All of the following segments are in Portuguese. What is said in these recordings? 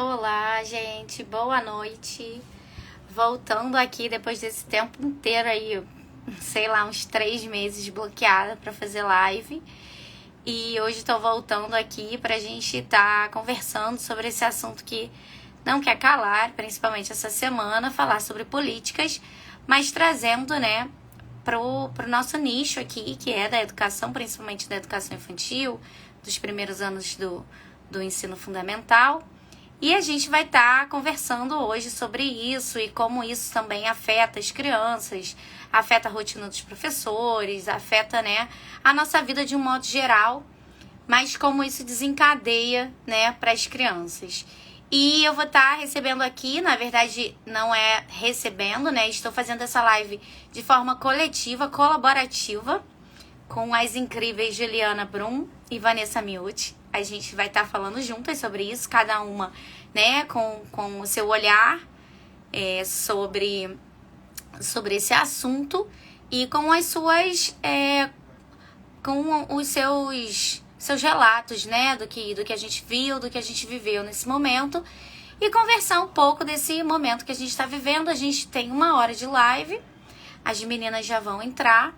Olá, gente, boa noite. Voltando aqui depois desse tempo inteiro aí, sei lá, uns 3 meses bloqueada pra fazer live. E hoje tô voltando aqui pra gente tá conversando sobre esse assunto que não quer calar, principalmente essa semana, falar sobre políticas, mas trazendo, né, pro nosso nicho aqui, que é da educação, principalmente da educação infantil, dos primeiros anos do ensino fundamental. E a gente vai estar conversando hoje sobre isso e como isso também afeta as crianças, afeta a rotina dos professores, afeta, né, a nossa vida de um modo geral, mas como isso desencadeia, né, para as crianças. E eu vou estar recebendo aqui, na verdade não é recebendo, né, estou fazendo essa live de forma coletiva, colaborativa, com as incríveis Juliana Brum e Vanessa Miucci. A gente vai estar falando juntas sobre isso, cada uma, né, com o seu olhar sobre esse assunto e com as suas, com os seus relatos, né, do que a gente viu, do que a gente viveu nesse momento e conversar um pouco desse momento que a gente está vivendo. A gente tem 1 hora de live, as meninas já vão entrar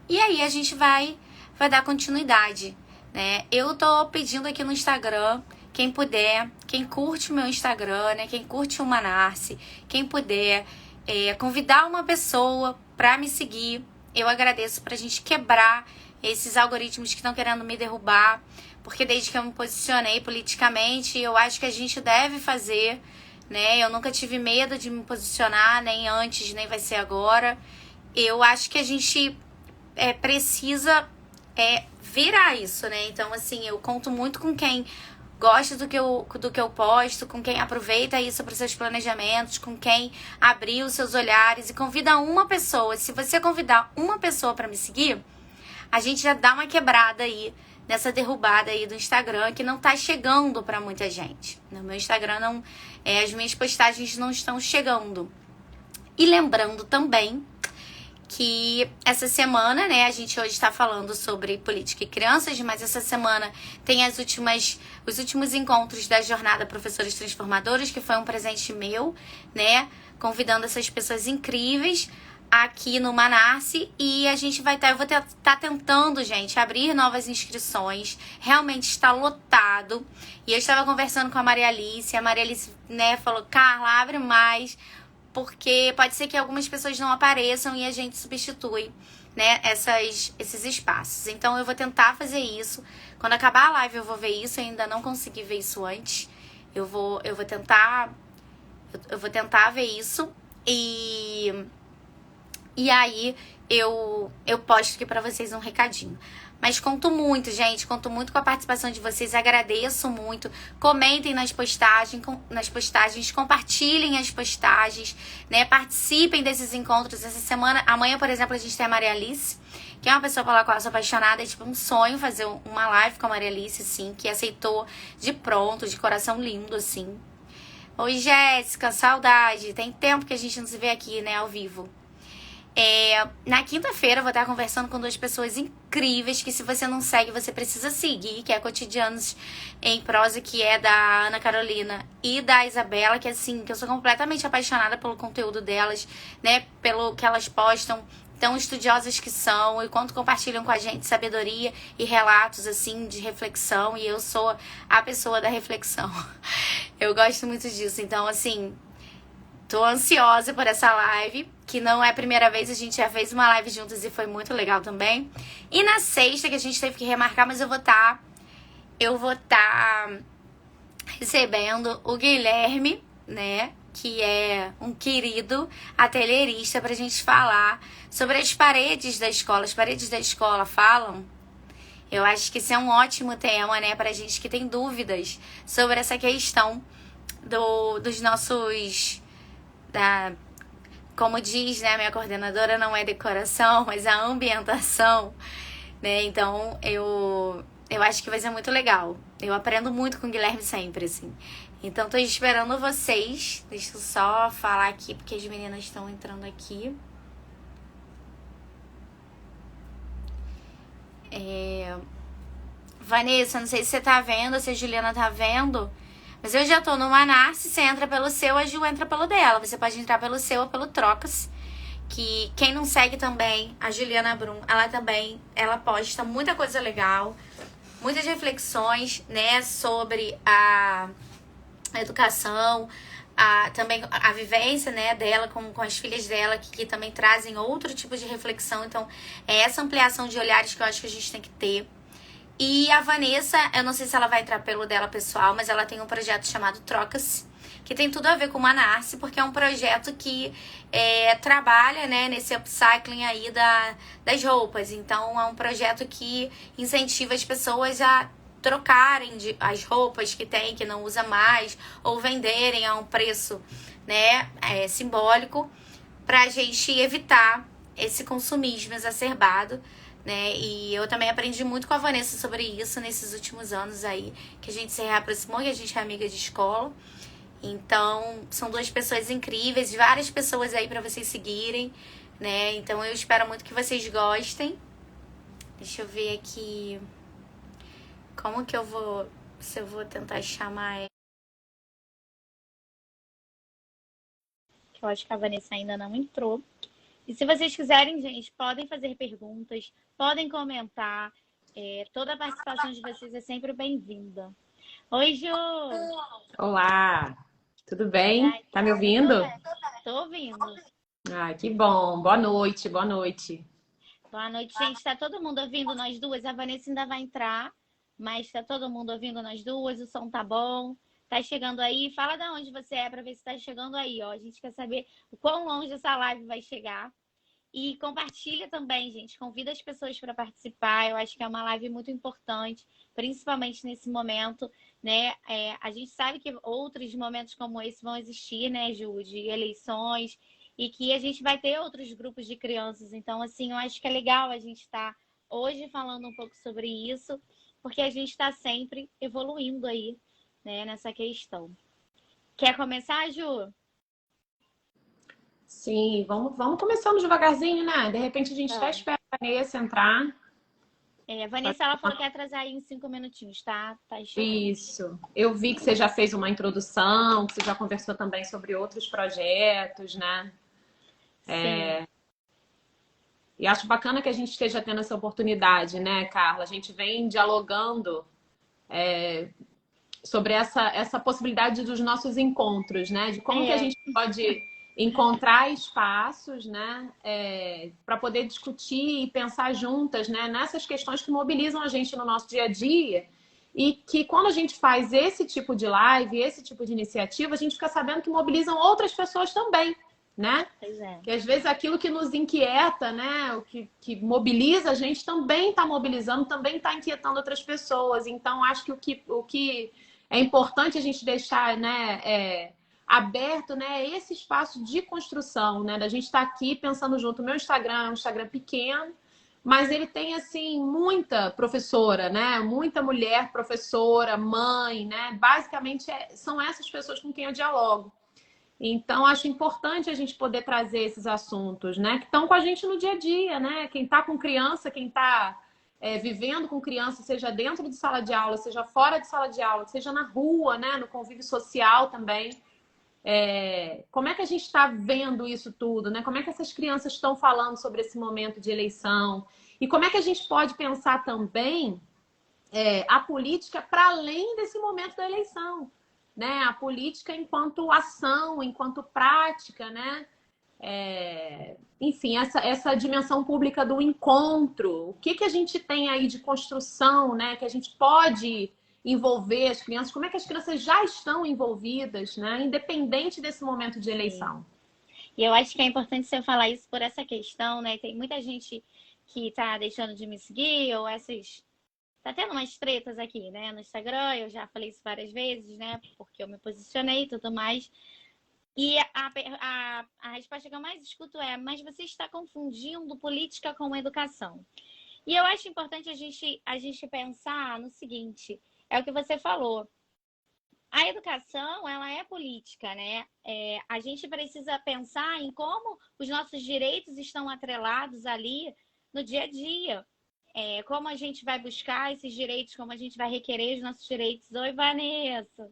e aí a gente vai dar continuidade, né? Eu tô pedindo aqui no Instagram, quem puder, quem curte o meu Instagram, né? Quem curte o Manarce, quem puder convidar uma pessoa pra me seguir, eu agradeço, pra gente quebrar esses algoritmos que estão querendo me derrubar, porque desde que eu me posicionei politicamente, eu acho que a gente deve fazer, né? Eu nunca tive medo de me posicionar, nem antes, nem vai ser agora. Eu acho que a gente precisa virar isso, né? Então, assim, eu conto muito com quem gosta do que eu posto, com quem aproveita isso para os seus planejamentos, com quem abriu os seus olhares e convida uma pessoa. Se você convidar uma pessoa para me seguir, a gente já dá uma quebrada aí nessa derrubada aí do Instagram, que não tá chegando para muita gente. No meu Instagram, não, as minhas postagens não estão chegando. E lembrando também que essa semana, né, a gente hoje está falando sobre política e crianças, mas essa semana tem os últimos encontros da Jornada Professores Transformadores, que foi um presente meu, né, convidando essas pessoas incríveis aqui no Manarce, e a gente eu vou estar tentando, gente, abrir novas inscrições. Realmente está lotado, e eu estava conversando com a Maria Alice, né, falou: Carla, abre mais, porque pode ser que algumas pessoas não apareçam e a gente substitui, né, esses espaços. Então eu vou tentar fazer isso. Quando acabar a live eu vou ver isso, eu ainda não consegui ver isso antes. Eu vou tentar ver isso e aí eu posto aqui pra vocês um recadinho. Mas conto muito, gente, conto muito com a participação de vocês, agradeço muito. Comentem nas postagens, compartilhem as postagens, né? Participem desses encontros essa semana. Amanhã, por exemplo, a gente tem a Maria Alice, que é uma pessoa pela qual eu sou apaixonada. É tipo um sonho fazer uma live com a Maria Alice, assim, que aceitou de pronto, de coração lindo, assim. Oi, Jéssica, saudade. Tem tempo que a gente não se vê aqui, né, ao vivo. Na quinta-feira eu vou estar conversando com 2 pessoas incríveis que, se você não segue, você precisa seguir, que é Cotidianos em Prosa, que é da Ana Carolina e da Isabela, que assim, que eu sou completamente apaixonada pelo conteúdo delas, né, pelo que elas postam, tão estudiosas que são, e quanto compartilham com a gente sabedoria e relatos, assim, de reflexão, e eu sou a pessoa da reflexão. Eu gosto muito disso, então, assim, tô ansiosa por essa live, que não é a primeira vez, a gente já fez uma live juntas e foi muito legal também. E na sexta, que a gente teve que remarcar, mas eu vou estar recebendo o Guilherme, né, que é um querido atelierista, pra gente falar sobre as paredes da escola. As paredes da escola falam? Eu acho que esse é um ótimo tema, né, pra gente que tem dúvidas sobre essa questão dos nossos... Como diz, né, minha coordenadora, não é decoração, mas a ambientação, né? Então, eu acho que vai ser muito legal. Eu aprendo muito com o Guilherme sempre, assim. Então, tô esperando vocês. Deixa eu só falar aqui, porque as meninas estão entrando aqui. Vanessa, não sei se você tá vendo, se a Juliana tá vendo, Mas eu já tô no Manarse, você entra pelo seu, a Ju entra pelo dela. Você pode entrar pelo seu ou pelo Trocas. Que quem não segue também, a Juliana Brum, ela posta muita coisa legal, muitas reflexões, né, sobre a educação, também a vivência, né, dela com as filhas dela, que também trazem outro tipo de reflexão. Então, é essa ampliação de olhares que eu acho que a gente tem que ter. E a Vanessa, eu não sei se ela vai entrar pelo dela pessoal, mas ela tem um projeto chamado Trocas, que tem tudo a ver com o Manarse, porque é um projeto que trabalha, né, nesse upcycling aí das roupas. Então, é um projeto que incentiva as pessoas a trocarem as roupas que tem, que não usa mais, ou venderem a um preço, né, simbólico, pra gente evitar esse consumismo exacerbado, né? E eu também aprendi muito com a Vanessa sobre isso nesses últimos anos aí, que a gente se reaproximou, que a gente é amiga de escola. Então, são duas pessoas incríveis, várias pessoas aí pra vocês seguirem, né? Então, eu espero muito que vocês gostem. Deixa eu ver aqui como que eu vou, se eu vou tentar chamar ela. Eu acho que a Vanessa ainda não entrou. E se vocês quiserem, gente, podem fazer perguntas, podem comentar. Toda a participação de vocês é sempre bem-vinda. Oi, Ju! Olá, tudo E bem? aí? Tá me Tô ouvindo? bem. Tô ouvindo. Ah, que bom. Boa noite, boa noite. Boa noite, gente. Tá todo mundo ouvindo nós duas? A Vanessa ainda vai entrar, mas tá todo mundo ouvindo nós duas? O som tá bom? Tá chegando aí? Fala de onde você é pra ver se tá chegando aí, ó. A gente quer saber o quão longe essa live vai chegar. E compartilha também, gente. Convida as pessoas para participar. Eu acho que é uma live muito importante, principalmente nesse momento, né? A gente sabe que outros momentos como esse vão existir, né, Ju, de eleições, e que a gente vai ter outros grupos de crianças. Então, assim, eu acho que é legal a gente estar hoje falando um pouco sobre isso, porque a gente está sempre evoluindo aí, né, nessa questão. Quer começar, Ju? Sim, vamos começando devagarzinho, né? De repente a gente até Vamos. espera a Vanessa entrar. A Vanessa, ela falou que ia atrasar aí em 5 minutinhos, tá? Tá chegando. Isso. Eu vi que você já fez uma introdução, que você já conversou também sobre outros projetos, né? Sim, E acho bacana que a gente esteja tendo essa oportunidade, né, Carla? A gente vem dialogando sobre essa possibilidade dos nossos encontros, né? De como que a é, gente pode encontrar espaços, né, para poder discutir e pensar juntas, né, nessas questões que mobilizam a gente no nosso dia a dia e que quando a gente faz esse tipo de live, esse tipo de iniciativa, a gente fica sabendo que mobilizam outras pessoas também, né? pois é. Que às vezes aquilo que nos inquieta, né, o que mobiliza a gente também está mobilizando, também está inquietando outras pessoas. Então, acho que o que é importante a gente deixar, né, aberto, né, esse espaço de construção, né, da gente estar aqui pensando junto. O meu Instagram é um Instagram pequeno, mas ele tem assim muita professora, né, muita mulher professora, mãe, né, basicamente são essas pessoas com quem eu dialogo. Então, acho importante a gente poder trazer esses assuntos, né? Que estão com a gente no dia a dia, né? Quem está com criança, quem está vivendo com criança, seja dentro de sala de aula, seja fora de sala de aula, seja na rua, né? No convívio social também. Como é que a gente está vendo isso tudo, né? Como é que essas crianças estão falando sobre esse momento de eleição? E como é que a gente pode pensar também a política para além desse momento da eleição, né? A política enquanto ação, enquanto prática, né? Enfim, essa dimensão pública do encontro. O que a gente tem aí de construção, né? Que a gente pode envolver as crianças? Como é que as crianças já estão envolvidas, né? Independente desse momento de Sim. eleição. E eu acho que é importante você falar isso por essa questão, né? Tem muita gente que tá deixando de me seguir, ou essas. Tá tendo umas tretas aqui, né? No Instagram, eu já falei isso várias vezes, né? Porque eu me posicionei e tudo mais. E a resposta que eu mais escuto é: mas você está confundindo política com educação. E eu acho importante a gente pensar no seguinte: é o que você falou. A educação, ela é política, né? A gente precisa pensar em como os nossos direitos estão atrelados ali no dia a dia. Como a gente vai buscar esses direitos, como a gente vai requerer os nossos direitos. Oi, Vanessa.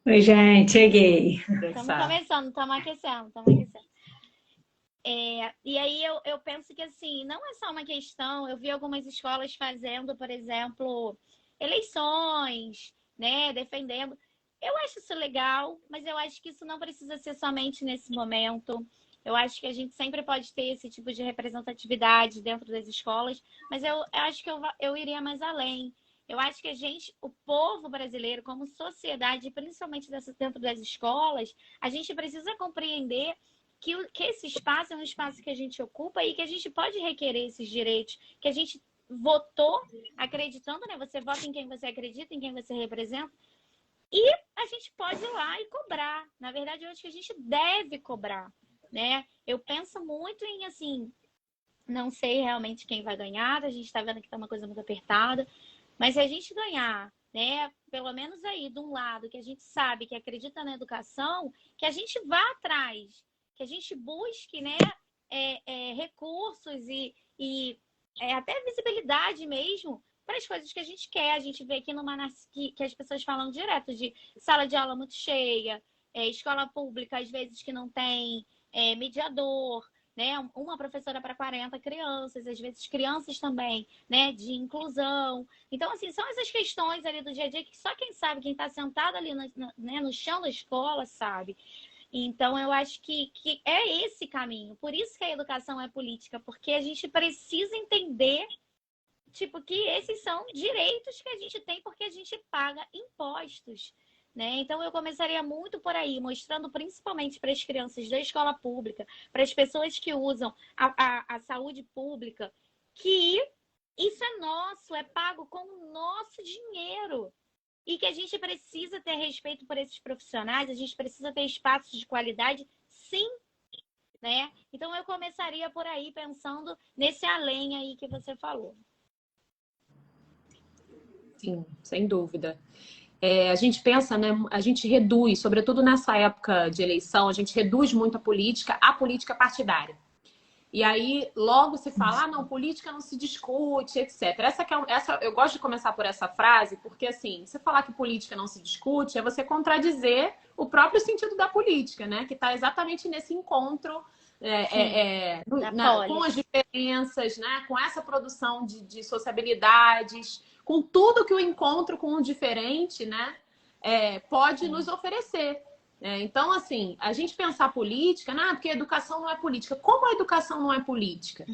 Oi, gente, cheguei. Estamos Essa. começando, estamos aquecendo, estamos aquecendo. E aí eu penso que assim, não é só uma questão, eu vi algumas escolas fazendo, por exemplo, eleições, né, defendendo. Eu acho isso legal, mas eu acho que isso não precisa ser somente nesse momento. Eu acho que a gente sempre pode ter esse tipo de representatividade dentro das escolas, mas eu acho que eu iria mais além. Eu acho que a gente, o povo brasileiro, como sociedade, principalmente dentro das escolas, a gente precisa compreender que esse espaço é um espaço que a gente ocupa e que a gente pode requerer esses direitos, que a gente votou acreditando, né? Você vota em quem você acredita, em quem você representa, e a gente pode ir lá e cobrar. Na verdade, eu acho que a gente deve cobrar, né? Eu penso muito em, assim, não sei realmente quem vai ganhar, a gente está vendo que está uma coisa muito apertada, mas se a gente ganhar, né, pelo menos aí de um lado que a gente sabe que acredita na educação, que a gente vá atrás, que a gente busque, né, recursos e até visibilidade mesmo para as coisas que a gente quer. A gente vê aqui que as pessoas falam direto de sala de aula muito cheia, escola pública às vezes que não tem mediador, né? Uma professora para 40 crianças, às vezes crianças também, né? De inclusão. Então, assim, são essas questões ali do dia a dia que só quem sabe, quem está sentado ali né, no chão da escola, sabe. Então, eu acho que é esse caminho. Por isso que a educação é política, porque a gente precisa entender, tipo, que esses são direitos que a gente tem porque a gente paga impostos. Né? Então, eu começaria muito por aí, mostrando principalmente para as crianças da escola pública, para as pessoas que usam a saúde pública, que isso é nosso, é pago com o nosso dinheiro. E que a gente precisa ter respeito por esses profissionais, a gente precisa ter espaços de qualidade, sim, né? Então, eu começaria por aí, pensando nesse além aí que você falou. Sim, sem dúvida. A gente pensa, né? A gente reduz, sobretudo nessa época de eleição, a gente reduz muito a política à política partidária. E aí logo se fala, ah, não, política não se discute, etc. Essa, eu gosto de começar por essa frase, porque assim, você falar que política não se discute é você contradizer o próprio sentido da política, né? Que está exatamente nesse encontro com as diferenças, né? Com essa produção de sociabilidades, com tudo que o encontro com o diferente, né? Pode nos oferecer. Então, assim, a gente pensar política, né? Porque a educação não é política. Como a educação não é política?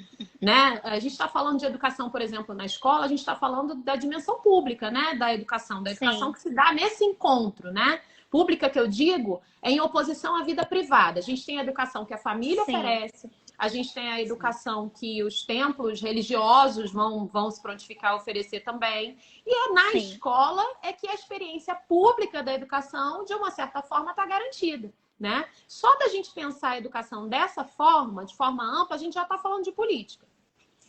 Né? A gente está falando de educação, por exemplo, na escola, a gente está falando da dimensão pública, né? Da educação Sim. que se dá nesse encontro, né? Pública que eu digo é em oposição à vida privada. A gente tem a educação que a família Sim. oferece, a gente tem a educação que os templos religiosos vão se prontificar a oferecer também. E na escola é que a experiência pública da educação, de uma certa forma, está garantida. Né? Só da gente pensar a educação dessa forma, de forma ampla, a gente já está falando de política.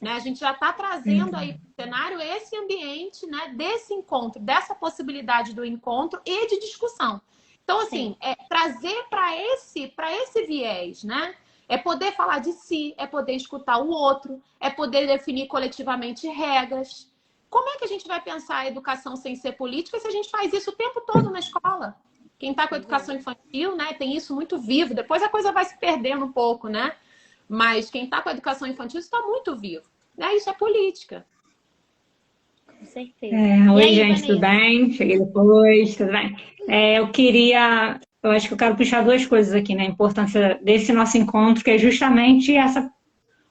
Né? A gente já está trazendo aí para o cenário esse ambiente, né, desse encontro, dessa possibilidade do encontro e de discussão. Então, assim, trazer para esse viés, né? É poder falar de si, é poder escutar o outro, é poder definir coletivamente regras. Como é que a gente vai pensar a educação sem ser política se a gente faz isso o tempo todo na escola? Quem está com a educação infantil, né, tem isso muito vivo. Depois a coisa vai se perdendo um pouco, né? Mas quem está com a educação infantil está muito vivo. Né? Isso é política. Com certeza. Oi, aí, gente, tudo bem? Cheguei depois, tudo bem? Eu acho que eu quero puxar duas coisas aqui, né? A importância desse nosso encontro, que é justamente essa,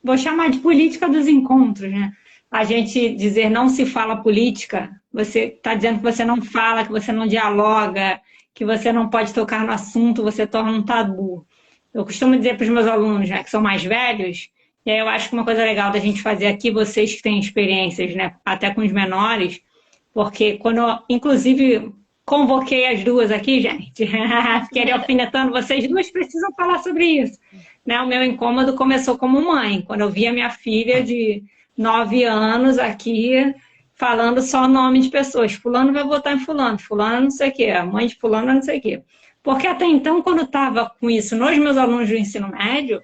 vou chamar de política dos encontros, né? A gente dizer não se fala política, você está dizendo que você não fala, que você não dialoga, que você não pode tocar no assunto, você torna um tabu. Eu costumo dizer para os meus alunos, né, que são mais velhos, e aí eu acho que uma coisa legal da gente fazer aqui, vocês que têm experiências, né, até com os menores, porque quando eu, inclusive, convoquei as duas aqui, gente, fiquei alfinetando, vocês duas precisam falar sobre isso. Né? O meu incômodo começou como mãe, quando eu vi a minha filha de 9 anos aqui falando só nome de pessoas. Fulano vai votar em fulano, fulano não sei o quê, a mãe de fulano não sei o quê. Porque até então, quando eu estava com isso nos meus alunos do ensino médio,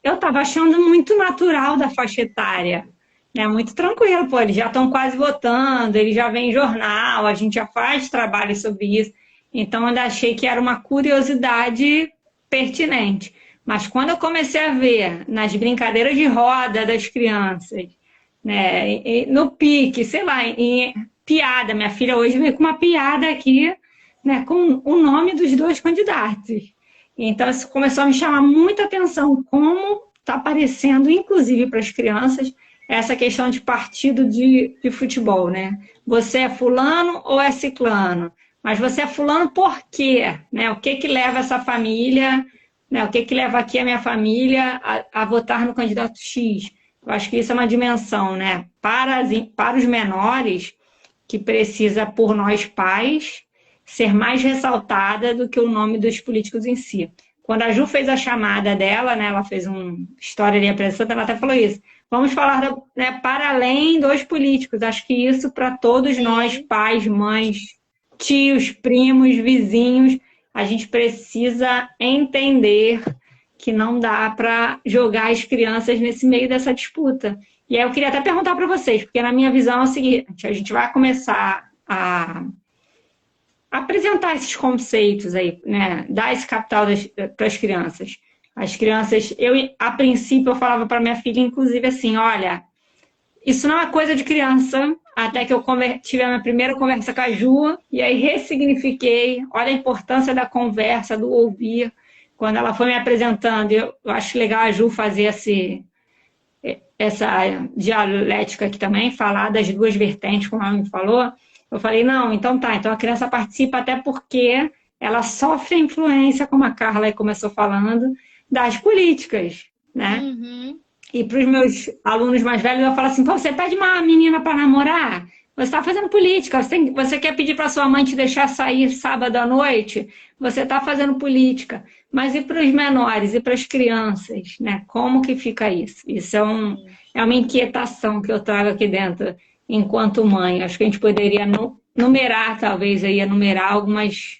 eu estava achando muito natural da faixa etária. Né? Muito tranquilo, pô, eles já estão quase votando, eles já vêm em jornal, a gente já faz trabalho sobre isso. Então, eu ainda achei que era uma curiosidade pertinente. Mas quando eu comecei a ver nas brincadeiras de roda das crianças, né, no pique, sei lá, em piada, minha filha hoje veio com uma piada aqui, né, com o nome dos dois candidatos. Então, isso começou a me chamar muita atenção, como está aparecendo, inclusive para as crianças, essa questão de partido de futebol, né? Você é fulano ou é ciclano? Mas você é fulano por quê? Né? O que que leva essa família, né? O que que leva aqui a minha família a votar no candidato X? Eu acho que isso é uma dimensão, né? Para os menores, que precisa, por nós pais, ser mais ressaltada do que o nome dos políticos em si. Quando a Ju fez a chamada dela, né, ela fez uma história de apresentação, ela até falou isso. Vamos falar, né, para além dos políticos. Acho que isso para todos nós, pais, mães, tios, primos, vizinhos, a gente precisa entender que não dá para jogar as crianças nesse meio dessa disputa. E aí eu queria até perguntar para vocês, porque na minha visão é o seguinte, a gente vai começar a apresentar esses conceitos aí, né? Dar esse capital para as crianças. As crianças, a princípio eu falava para minha filha, inclusive assim, olha, isso não é coisa de criança, até que eu tive a minha primeira conversa com a Ju, e aí ressignifiquei, olha a importância da conversa, do ouvir. Quando ela foi me apresentando, eu acho legal a Ju fazer essa dialética aqui também, falar das duas vertentes, como ela me falou. Eu falei, não, então tá, então a criança participa até porque ela sofre a influência, como a Carla aí começou falando, das políticas, né? Uhum. E para os meus alunos mais velhos, eu falo assim, pô, você pede uma menina para namorar? Você está fazendo política, você quer pedir para sua mãe te deixar sair sábado à noite? Você está fazendo política. Mas e para os menores, e para as crianças, né? Como que fica isso? Isso é uma inquietação que eu trago aqui dentro, enquanto mãe. Acho que a gente poderia numerar, talvez, aí, enumerar algumas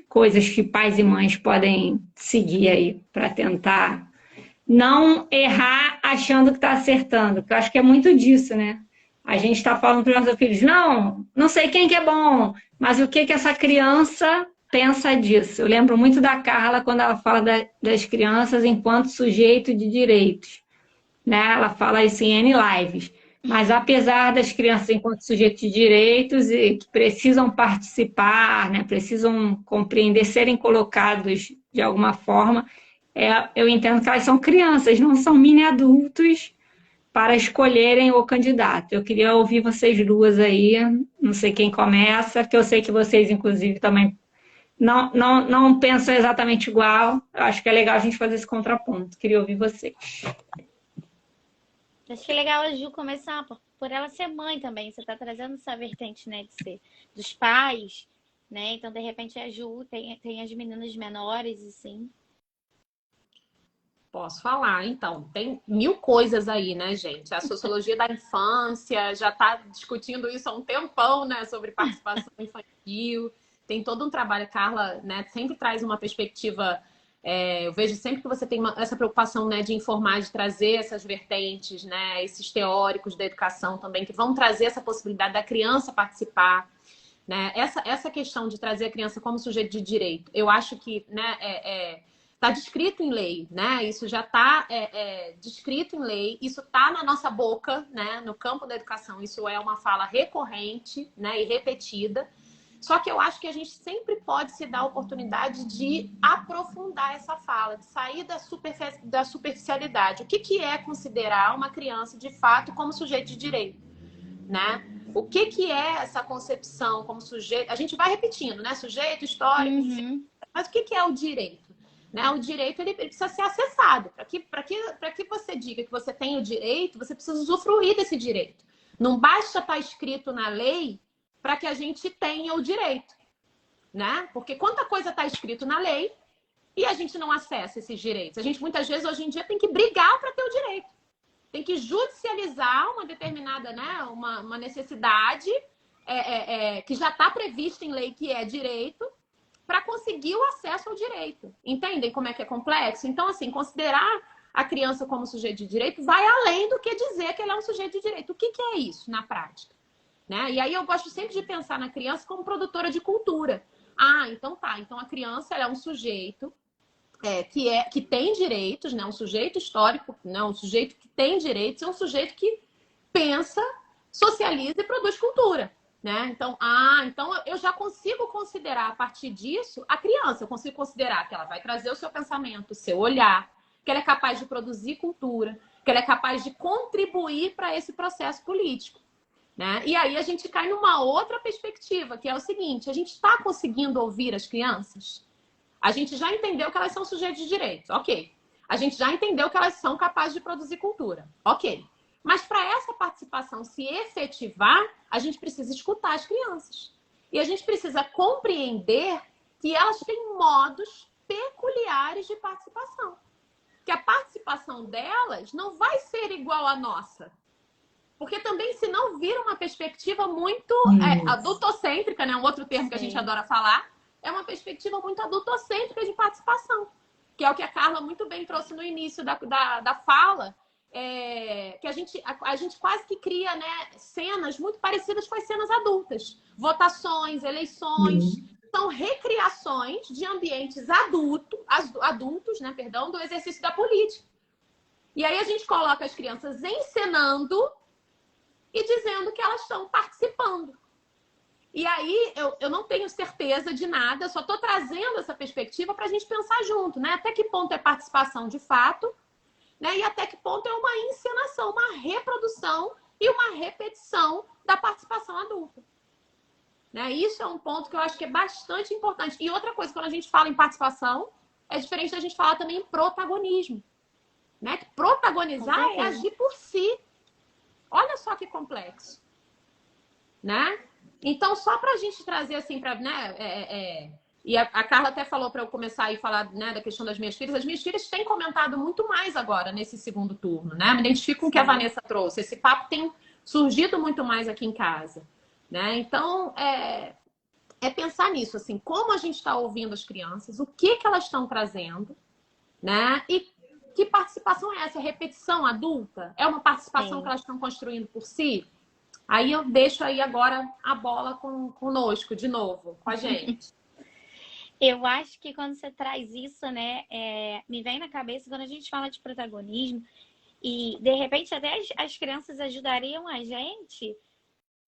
coisas que pais e mães podem seguir aí para tentar não errar achando que está acertando, porque eu acho que é muito disso, né? A gente está falando para os nossos filhos, não sei quem que é bom, mas o que que essa criança pensa disso? Eu lembro muito da Carla quando ela fala das crianças enquanto sujeito de direitos, né? Ela fala isso em N lives. Mas apesar das crianças enquanto sujeitos de direitos e que precisam participar, né? Precisam compreender, serem colocados de alguma forma, eu entendo que elas são crianças, não são mini adultos para escolherem o candidato. Eu queria ouvir vocês duas aí, não sei quem começa, porque eu sei que vocês, inclusive, também não pensam exatamente igual. Eu acho que é legal a gente fazer esse contraponto. Queria ouvir vocês. Acho que é legal a Ju começar por ela ser mãe também. Você está trazendo essa vertente, né, de ser dos pais, né? Então, de repente, a Ju tem as meninas menores, assim. Posso falar, então, tem mil coisas aí, né, gente? A sociologia da infância já está discutindo isso há um tempão, né, sobre participação infantil. Tem todo um trabalho, Carla, né, sempre traz uma perspectiva. Eu vejo sempre que você tem essa preocupação, né, de informar, de trazer essas vertentes, né, esses teóricos da educação também, que vão trazer essa possibilidade da criança participar, né? Essa questão de trazer a criança como sujeito de direito, eu acho que, né, está descrito em lei, né? Isso já está descrito em lei, isso está na nossa boca, né? No campo da educação, isso é uma fala recorrente, né? E repetida. Só que eu acho que a gente sempre pode se dar a oportunidade de aprofundar essa fala, de sair da superficialidade. O que é considerar uma criança, de fato, como sujeito de direito, né? O que é essa concepção como sujeito? A gente vai repetindo, né? Sujeito, histórico, mas o que é o direito? Né? O direito ele precisa ser acessado. Para que você diga que você tem o direito, você precisa usufruir desse direito. Não basta estar escrito na lei para que a gente tenha o direito, né? Porque quanta coisa está escrito na lei e a gente não acessa esses direitos. A gente muitas vezes hoje em dia tem que brigar para ter o direito. Tem que judicializar uma determinada, né, uma necessidade que já está prevista em lei, que é direito, para conseguir o acesso ao direito. Entendem como é que é complexo? Então, assim, considerar a criança como sujeito de direito vai além do que dizer que ele é um sujeito de direito. O que é isso na prática? né? E aí eu gosto sempre de pensar na criança como produtora de cultura. Ah, então tá. Então a criança ela é um sujeito que tem direitos, né? Um sujeito histórico, né? Um sujeito que tem direitos, é um sujeito que pensa, socializa e produz cultura. Né? Então eu já consigo considerar a partir disso a criança. Eu consigo considerar que ela vai trazer o seu pensamento, o seu olhar, que ela é capaz de produzir cultura, que ela é capaz de contribuir para esse processo político. Né? E aí a gente cai numa outra perspectiva, que é o seguinte: a gente está conseguindo ouvir as crianças? A gente já entendeu que elas são sujeitos de direitos, ok. A gente já entendeu que elas são capazes de produzir cultura, ok. Mas para essa participação se efetivar, a gente precisa escutar as crianças. E a gente precisa compreender que elas têm modos peculiares de participação. Que a participação delas não vai ser igual à nossa. Porque também, se não vira uma perspectiva muito adultocêntrica, né? Um outro termo que a gente adora falar, é uma perspectiva muito adultocêntrica de participação, que é o que a Carla muito bem trouxe no início da fala, que a gente quase que cria, né, cenas muito parecidas com as cenas adultas. Votações, eleições, são recriações de ambientes adultos, né, perdão, do exercício da política. E aí a gente coloca as crianças encenando e dizendo que elas estão participando. E aí eu não tenho certeza de nada, só estou trazendo essa perspectiva para a gente pensar junto, né? Até que ponto é participação de fato, né? E até que ponto é uma encenação, uma reprodução e uma repetição da participação adulta. Né? Isso é um ponto que eu acho que é bastante importante. E outra coisa, quando a gente fala em participação, é diferente da gente falar também em protagonismo. Né? Que protagonizar é agir por si. Olha só que complexo. Né? Então, só para a gente trazer assim, e a Carla até falou para eu começar a falar, né, da questão das minhas filhas. As minhas filhas têm comentado muito mais agora nesse segundo turno, né? Me identifico com o que a Vanessa trouxe. Esse papo tem surgido muito mais aqui em casa, né? Então, é pensar nisso, assim, como a gente está ouvindo as crianças, o que elas estão trazendo, né? E que participação é essa? É repetição adulta? É uma participação que elas estão construindo por si? Aí eu deixo aí agora a bola conosco, de novo, com a gente. Eu acho que quando você traz isso, né, me vem na cabeça quando a gente fala de protagonismo e, de repente, até as crianças ajudariam a gente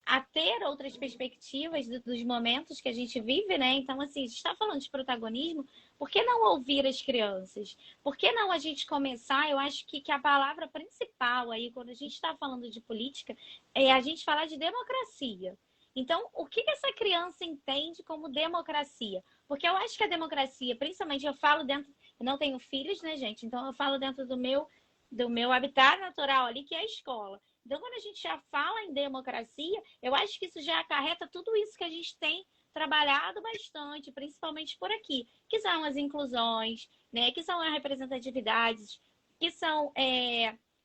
a ter outras perspectivas dos momentos que a gente vive, né? Então, assim, a gente está falando de protagonismo, por que não ouvir as crianças? Por que não a gente começar? Eu acho que a palavra principal aí, quando a gente está falando de política, é a gente falar de democracia. Então, o que essa criança entende como democracia? Porque eu acho que a democracia, principalmente, eu falo dentro... Eu não tenho filhos, né, gente? Então, eu falo dentro do meu habitat natural ali, que é a escola. Então, quando a gente já fala em democracia, eu acho que isso já acarreta tudo isso que a gente tem trabalhado bastante, principalmente por aqui, que são as inclusões, né? Que são as representatividades, que são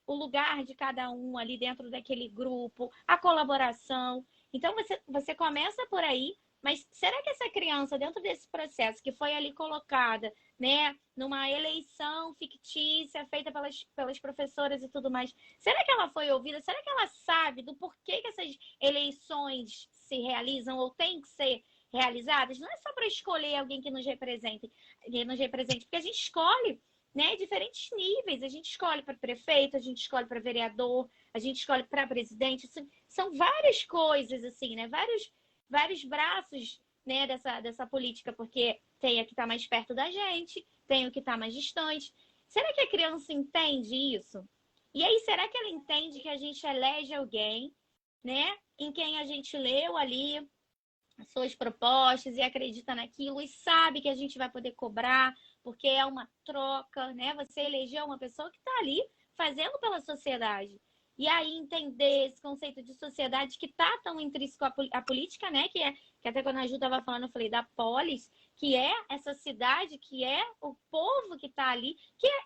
o lugar de cada um ali dentro daquele grupo, a colaboração. Então, você começa por aí, mas será que essa criança, dentro desse processo que foi ali colocada, né, numa eleição fictícia feita pelas professoras e tudo mais, será que ela foi ouvida? Será que ela sabe do porquê que essas eleições se realizam ou têm que ser realizadas? Não é só para escolher alguém que nos represente, porque a gente escolhe, né, diferentes níveis. A gente escolhe para prefeito, a gente escolhe para vereador, a gente escolhe para presidente. São várias coisas, assim, né? Vários braços, né, dessa política, porque tem a que está mais perto da gente, tem o que está mais distante. Será que a criança entende isso? E aí, será que ela entende que a gente elege alguém, né, em quem a gente leu ali as suas propostas e acredita naquilo e sabe que a gente vai poder cobrar, porque é uma troca, né? Você elegeu uma pessoa que está ali fazendo pela sociedade. E aí entender esse conceito de sociedade que está tão intrínseco à política, né? Que até quando a Ju estava falando, eu falei da polis, que é essa cidade, que é o povo que está ali,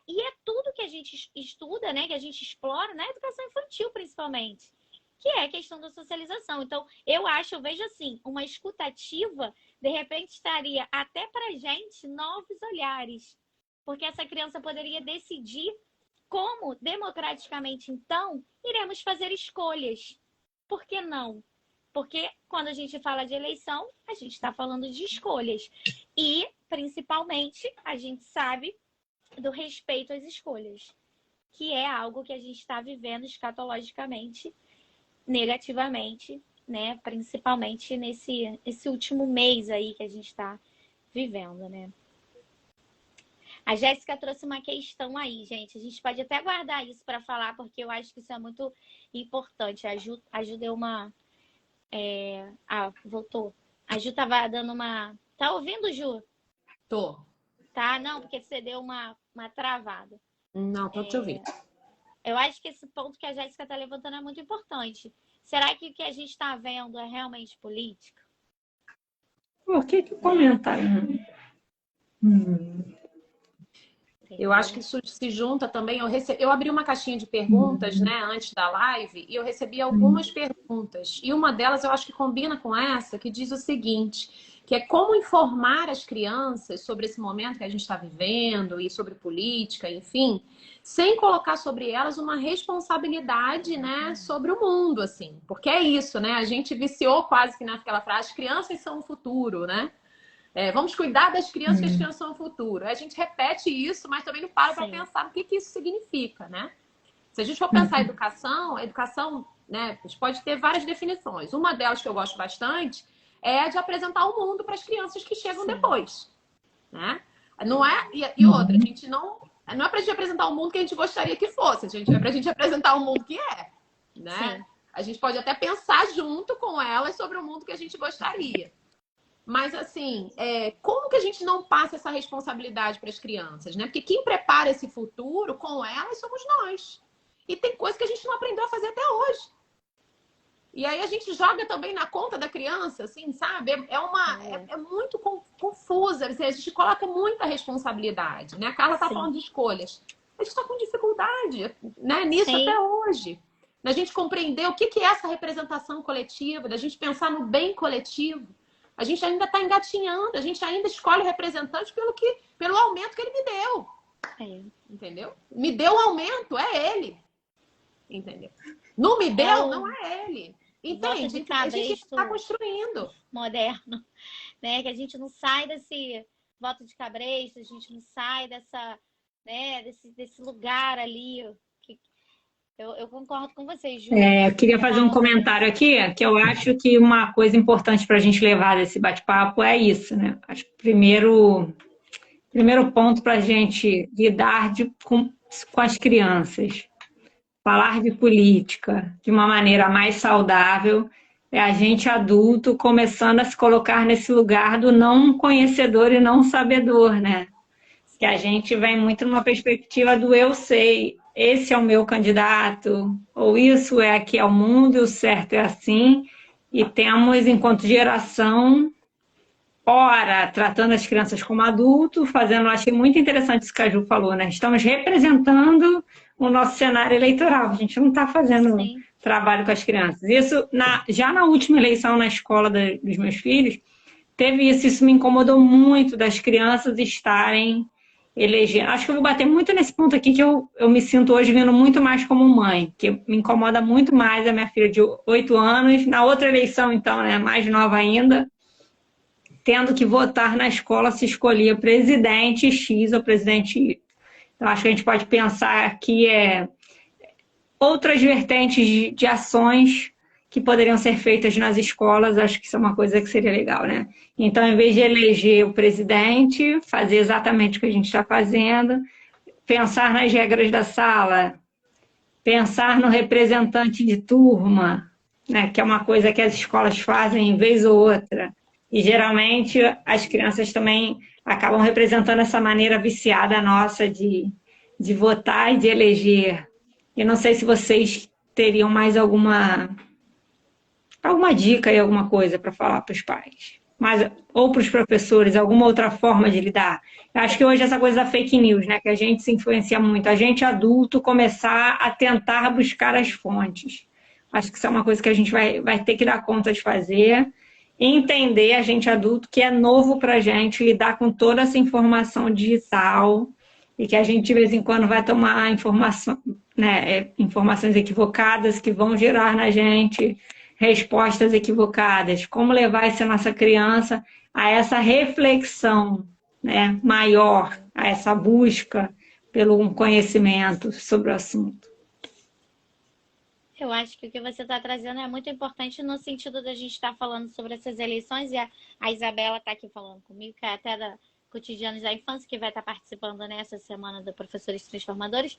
e é tudo que a gente estuda, né? Que a gente explora na educação infantil, principalmente, que é a questão da socialização. Então, eu vejo assim, uma escutativa, de repente, estaria até para a gente novos olhares, porque essa criança poderia decidir como, democraticamente, então, iremos fazer escolhas. Por que não? Porque quando a gente fala de eleição, a gente está falando de escolhas. E, principalmente, a gente sabe do respeito às escolhas, que é algo que a gente está vivendo escatologicamente, negativamente, né? Principalmente nesse último mês aí que a gente está vivendo, né? A Jéssica trouxe uma questão aí, gente. A gente pode até guardar isso para falar, porque eu acho que isso é muito importante. A Ju deu uma... voltou. A Ju tava dando uma... Tá ouvindo, Ju? Tô. Tá? Não, porque você deu uma travada. Não, tô te ouvindo. Eu acho que esse ponto que a Jéssica tá levantando é muito importante. Será que o que a gente está vendo é realmente política? Por que comentário? Eu acho que isso se junta também. Eu abri uma caixinha de perguntas, né, antes da live, e eu recebi algumas perguntas. E uma delas eu acho que combina com essa, que diz o seguinte, que é como informar as crianças sobre esse momento que a gente está vivendo e sobre política, enfim, sem colocar sobre elas uma responsabilidade, né, sobre o mundo, assim. Porque é isso, né? A gente viciou quase que naquela frase, as crianças são o futuro, né? Vamos cuidar das crianças, que as crianças são o futuro. A gente repete isso, mas também não para pensar no que isso significa, né? Se a gente for pensar em educação, a educação, né, a gente pode ter várias definições. Uma delas que eu gosto bastante é a de apresentar o mundo para as crianças que chegam depois, né? Não é, e outra, a gente não é para a gente apresentar o mundo que a gente gostaria que fosse, é para a gente apresentar o mundo que é, né? Sim. A gente pode até pensar junto com elas sobre o mundo que a gente gostaria. Mas, assim, como que a gente não passa essa responsabilidade para as crianças, né? Porque quem prepara esse futuro com elas somos nós. E tem coisa que a gente não aprendeu a fazer até hoje. E aí a gente joga também na conta da criança, assim, sabe? É muito confusa. Assim, a gente coloca muita responsabilidade, né? A Carla tá falando de escolhas. A gente está com dificuldade, né, nisso até hoje. Da gente compreender o que é essa representação coletiva, da gente pensar no bem coletivo. A gente ainda está engatinhando, a gente ainda escolhe o representante pelo aumento que ele me deu. Entendeu? Me deu um aumento, é ele. Entendeu? Não me deu, não é ele. Entende? A gente está construindo. Moderno, né? Que a gente não sai desse voto de cabresto, a gente não sai desse lugar ali. Eu concordo com vocês, Ju. Eu queria fazer um comentário aqui, que eu acho que uma coisa importante para a gente levar desse bate-papo é isso, né? Acho que o primeiro ponto para a gente lidar com as crianças, falar de política de uma maneira mais saudável, é a gente adulto começando a se colocar nesse lugar do não conhecedor e não sabedor, né? Que a gente vem muito numa perspectiva do eu sei, esse é o meu candidato, ou isso é aqui é o mundo, e o certo é assim, e temos, enquanto geração, ora, tratando as crianças como adultos, fazendo, achei muito interessante isso que a Ju falou, né? Estamos representando o nosso cenário eleitoral, a gente não está fazendo trabalho com as crianças. Isso, já na última eleição na escola dos meus filhos, teve isso me incomodou muito das crianças estarem eleger. Acho que eu vou bater muito nesse ponto aqui que eu me sinto hoje vendo muito mais como mãe, que me incomoda muito mais a minha filha de 8 anos, na outra eleição, então, né, mais nova ainda, tendo que votar na escola se escolhia presidente X ou presidente Y. Então, acho que a gente pode pensar aqui outras vertentes de ações que poderiam ser feitas nas escolas, acho que isso é uma coisa que seria legal, né? Então, em vez de eleger o presidente, fazer exatamente o que a gente está fazendo, pensar nas regras da sala, pensar no representante de turma, né? Que é uma coisa que as escolas fazem em vez ou outra. E, geralmente, as crianças também acabam representando essa maneira viciada nossa de votar e de eleger. Eu não sei se vocês teriam mais alguma dica e alguma coisa para falar para os pais, ou para os professores, alguma outra forma de lidar. Eu acho que hoje essa coisa da fake news, né, que a gente se influencia muito, a gente adulto começar a tentar buscar as fontes. Acho que isso é uma coisa que a gente vai ter que dar conta de fazer, e entender, a gente adulto, que é novo para a gente lidar com toda essa informação digital, e que a gente de vez em quando vai tomar informações equivocadas que vão gerar na gente respostas equivocadas, como levar essa nossa criança a essa reflexão, né, maior, a essa busca pelo um conhecimento sobre o assunto. Eu acho que o que você está trazendo é muito importante no sentido da gente estar falando sobre essas eleições, e a Isabela está aqui falando comigo, que é até da Cotidianos da Infância, que vai estar participando nessa semana do Professores Transformadores,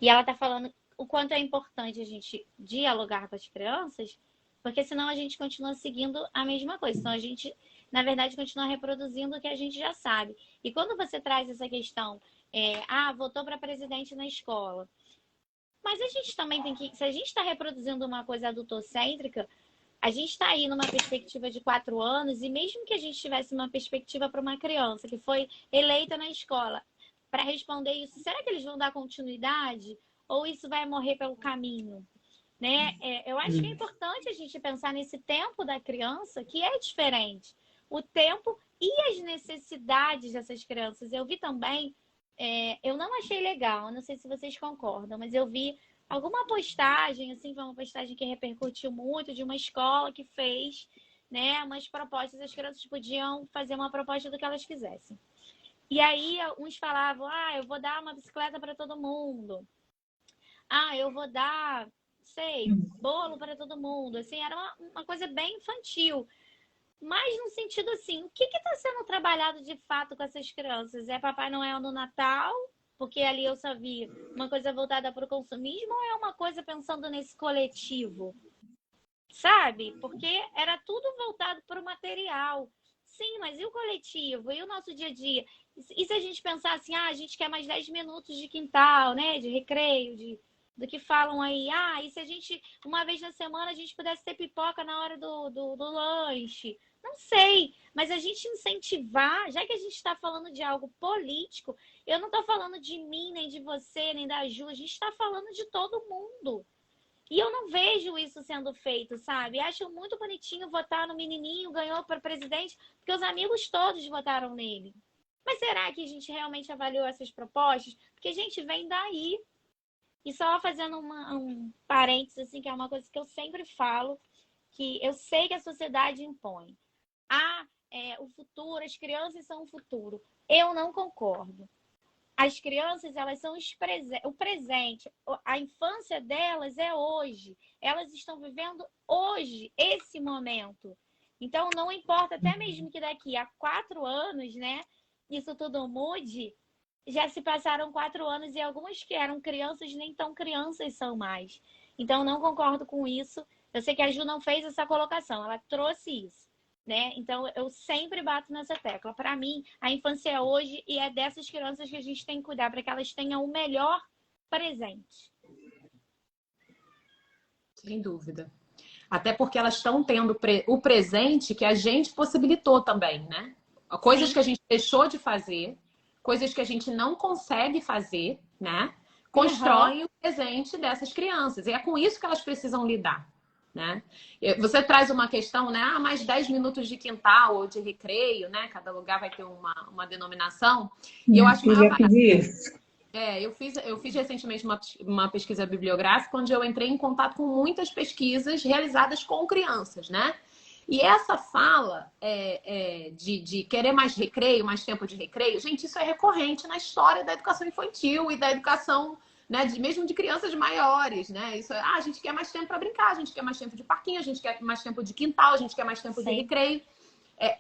e ela está falando o quanto é importante a gente dialogar com as crianças, porque senão a gente continua seguindo a mesma coisa, então a gente, na verdade, continua reproduzindo o que a gente já sabe. E quando você traz essa questão, votou para presidente na escola, mas a gente também tem que, se a gente está reproduzindo uma coisa adultocêntrica, a gente está aí numa perspectiva de 4 anos, e mesmo que a gente tivesse uma perspectiva para uma criança que foi eleita na escola, para responder isso, será que eles vão dar continuidade? Ou isso vai morrer pelo caminho? Né? Eu acho que é importante a gente pensar nesse tempo da criança, que é diferente. O tempo e as necessidades dessas crianças. Eu vi também, eu não achei legal, não sei se vocês concordam, mas eu vi alguma postagem, assim, foi uma postagem que repercutiu muito, de uma escola que fez, né, umas propostas, as crianças podiam fazer uma proposta do que elas quisessem. E aí uns falavam, eu vou dar uma bicicleta para todo mundo. Eu vou dar, sei, bolo para todo mundo. Assim, era uma coisa bem infantil. Mas no sentido assim, o que está sendo trabalhado de fato com essas crianças? É Papai Noel no Natal? Porque ali eu só vi uma coisa voltada para o consumismo, ou é uma coisa pensando nesse coletivo? Sabe? Porque era tudo voltado para o material. Sim, mas e o coletivo? E o nosso dia a dia? E se a gente pensar assim, a gente quer mais 10 minutos de quintal, né? De recreio, do que falam aí. E se a gente, uma vez na semana, a gente pudesse ter pipoca na hora do lanche? Não sei, mas a gente incentivar, já que a gente está falando de algo político, eu não estou falando de mim, nem de você, nem da Ju, a gente está falando de todo mundo. E eu não vejo isso sendo feito, sabe? Acho muito bonitinho votar no menininho, ganhou para presidente, porque os amigos todos votaram nele. Mas será que a gente realmente avaliou essas propostas? Porque a gente vem daí. E só fazendo um parênteses, assim, que é uma coisa que eu sempre falo, que eu sei que a sociedade impõe. O futuro, as crianças são o futuro. Eu não concordo. As crianças, elas são o presente. A infância delas é hoje. Elas estão vivendo hoje, esse momento. Então, não importa, até mesmo que daqui a 4 anos, né, isso tudo mude, já se passaram 4 anos e algumas que eram crianças nem tão crianças são mais. Então, não concordo com isso. Eu sei que a Ju não fez essa colocação, ela trouxe isso, né? Então, eu sempre bato nessa tecla. Para mim, a infância é hoje, e é dessas crianças que a gente tem que cuidar para que elas tenham o melhor presente. Sem dúvida. Até porque elas estão tendo o presente que a gente possibilitou também, né? Coisas Sim. que a gente deixou de fazer, coisas que a gente não consegue fazer, né? Constroem o presente dessas crianças. E é com isso que elas precisam lidar, né? Você traz uma questão, né? Mais 10 minutos de quintal ou de recreio, né? Cada lugar vai ter uma denominação. E eu acho eu fiz recentemente uma pesquisa bibliográfica onde eu entrei em contato com muitas pesquisas realizadas com crianças, né? E essa fala de querer mais recreio, mais tempo de recreio, gente, isso é recorrente na história da educação infantil e da educação, né, mesmo de crianças maiores, né? Isso a gente quer mais tempo para brincar, a gente quer mais tempo de parquinho, a gente quer mais tempo de quintal, a gente quer mais tempo Sim. de recreio.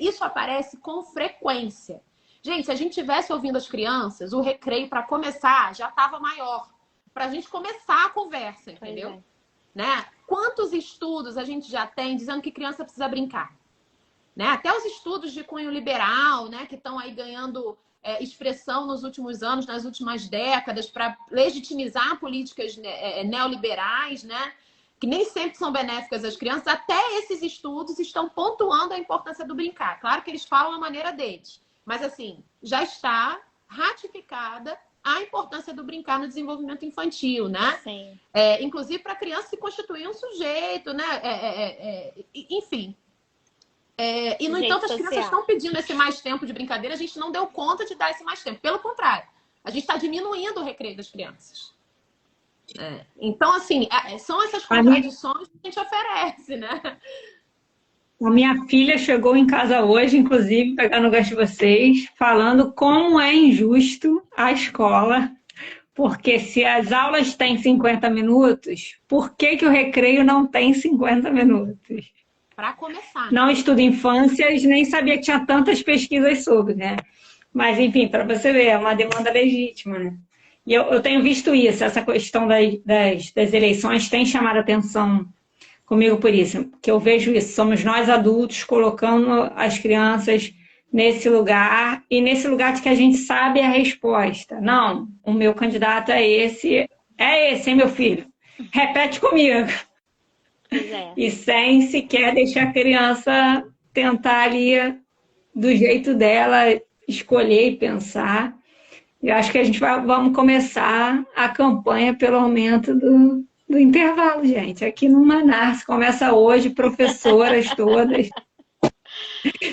Isso aparece com frequência. Gente, se a gente tivesse ouvindo as crianças, o recreio, para começar, já estava maior. Para a gente começar a conversa, entendeu? Né? Quantos estudos a gente já tem dizendo que criança precisa brincar? Né? Até os estudos de cunho liberal, né, que estão aí ganhando expressão nos últimos anos, nas últimas décadas, para legitimizar políticas neoliberais, né, que nem sempre são benéficas às crianças. Até esses estudos estão pontuando a importância do brincar. Claro que eles falam a maneira deles. Mas, assim, já está ratificada a importância do brincar no desenvolvimento infantil, né? Sim. Inclusive para a criança se constituir um sujeito, né? Enfim. E, no entanto, as crianças estão pedindo esse mais tempo de brincadeira. A gente não deu conta de dar esse mais tempo. Pelo contrário, a gente está diminuindo o recreio das crianças. Então, assim, são essas contradições que a gente oferece, né? A minha filha chegou em casa hoje, inclusive, pegando o gancho de vocês, falando como é injusto a escola, porque se as aulas têm 50 minutos, por que que o recreio não tem 50 minutos? Para começar, né? Não estudo infâncias, nem sabia que tinha tantas pesquisas sobre, né? Mas, enfim, para você ver, é uma demanda legítima, né? E eu tenho visto isso, essa questão das eleições tem chamado a atenção comigo por isso, que eu vejo isso, somos nós adultos colocando as crianças nesse lugar, e nesse lugar de que a gente sabe a resposta. Não, o meu candidato é esse, hein, meu filho? Repete comigo. Pois é. E sem sequer deixar a criança tentar ali, do jeito dela, escolher e pensar. Eu acho que a gente vamos começar a campanha pelo aumento do intervalo, gente. Aqui no Manaus, começa hoje, professoras todas,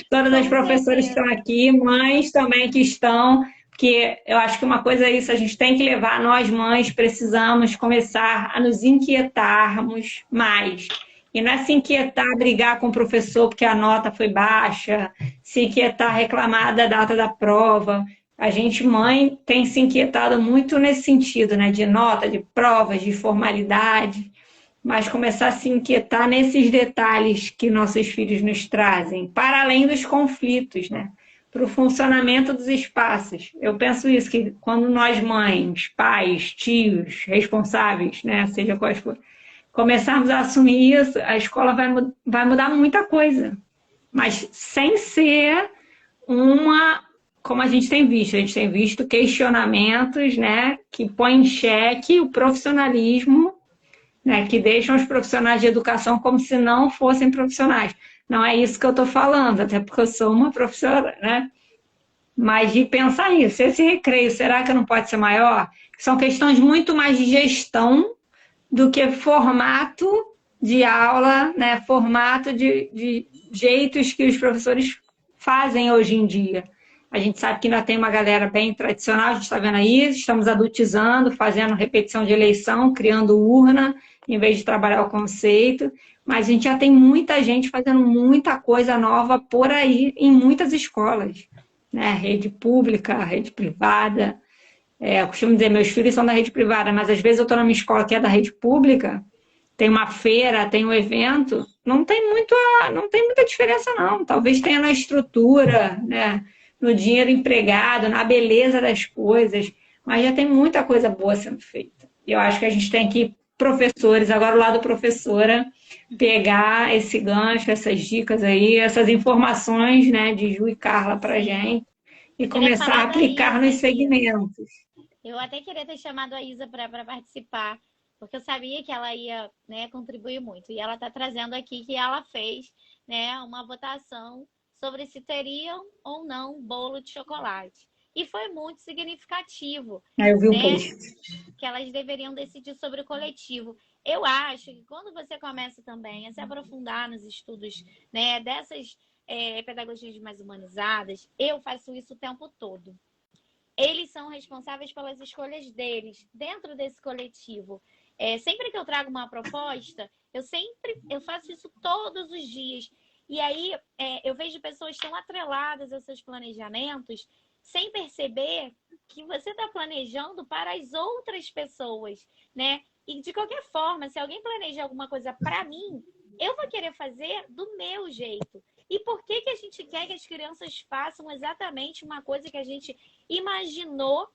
todas as Com professoras que certeza. estão aqui, mães também que estão, que eu acho que uma coisa é isso, a gente tem que levar, nós mães precisamos começar a nos inquietarmos mais. E não é se inquietar, brigar com o professor porque a nota foi baixa, se inquietar, reclamar da data da prova. A gente, mãe, tem se inquietado muito nesse sentido, né? De nota, de provas, de formalidade, mas começar a se inquietar nesses detalhes que nossos filhos nos trazem, para além dos conflitos, né? Para o funcionamento dos espaços. Eu penso isso, que quando nós mães, pais, tios, responsáveis, né? Seja quais for, começarmos a assumir isso, a escola vai mudar muita coisa, mas sem ser uma, como a gente tem visto questionamentos, né, que põem em xeque o profissionalismo, né, que deixam os profissionais de educação como se não fossem profissionais. Não é isso que eu estou falando, até porque eu sou uma professora, né? Mas de pensar nisso, esse recreio, será que não pode ser maior? São questões muito mais de gestão do que formato de aula, né? Formato de jeitos que os professores fazem hoje em dia. A gente sabe que ainda tem uma galera bem tradicional, a gente está vendo aí, estamos adultizando, fazendo repetição de eleição, criando urna, em vez de trabalhar o conceito, mas a gente já tem muita gente fazendo muita coisa nova por aí, em muitas escolas, né? Rede pública, rede privada. Eu costumo dizer, meus filhos são da rede privada, mas às vezes eu estou na minha escola que é da rede pública, tem uma feira, tem um evento, não tem muita diferença não. Talvez tenha na estrutura, né? No dinheiro empregado, na beleza das coisas, mas já tem muita coisa boa sendo feita. E eu acho que a gente tem que, professores, agora o lado professora, pegar esse gancho, essas dicas aí, essas informações, né, de Ju e Carla para gente, e Eu queria começar a falar da aplicar Isa nos aqui. segmentos. Eu até queria ter chamado a Isa para participar, porque eu sabia que ela ia, né, contribuir muito. E ela está trazendo aqui que ela fez, né, uma votação sobre se teriam ou não bolo de chocolate. E foi muito significativo, Aí eu vi o né, post. que elas deveriam decidir sobre o coletivo. Eu acho que quando você começa também a se aprofundar nos estudos, né, dessas pedagogias mais humanizadas, eu faço isso o tempo todo. Eles são responsáveis pelas escolhas deles dentro desse coletivo. Sempre que eu trago uma proposta, eu faço isso todos os dias. E aí eu vejo pessoas tão atreladas aos seus planejamentos sem perceber que você está planejando para as outras pessoas, né? E de qualquer forma, se alguém planeja alguma coisa para mim, eu vou querer fazer do meu jeito. E por que que a gente quer que as crianças façam exatamente uma coisa que a gente imaginou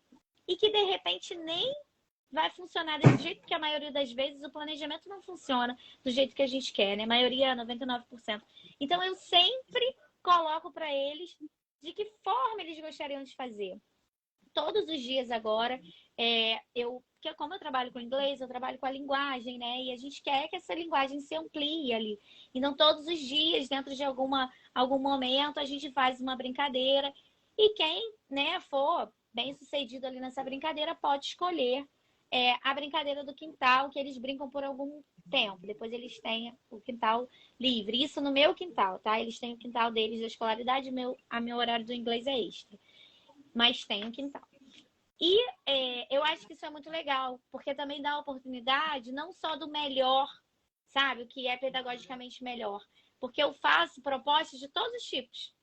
e que de repente nem vai funcionar desse jeito, porque a maioria das vezes o planejamento não funciona do jeito que a gente quer, né? A maioria, 99%. Então eu sempre coloco para eles de que forma eles gostariam de fazer. Todos os dias agora, como eu trabalho com inglês, eu trabalho com a linguagem, né? E a gente quer que essa linguagem se amplie ali. Então, todos os dias, dentro de algum momento, a gente faz uma brincadeira. E quem, né, for bem sucedido ali nessa brincadeira pode escolher a brincadeira do quintal, que eles brincam por algum tempo. Depois eles têm o quintal livre. Isso no meu quintal, tá? Eles têm o quintal deles da escolaridade, meu horário do inglês é extra. Mas tem um quintal. E eu acho que isso é muito legal, porque também dá a oportunidade não só do melhor, sabe? O que é pedagogicamente melhor. porque eu faço propostas de todos os tipos.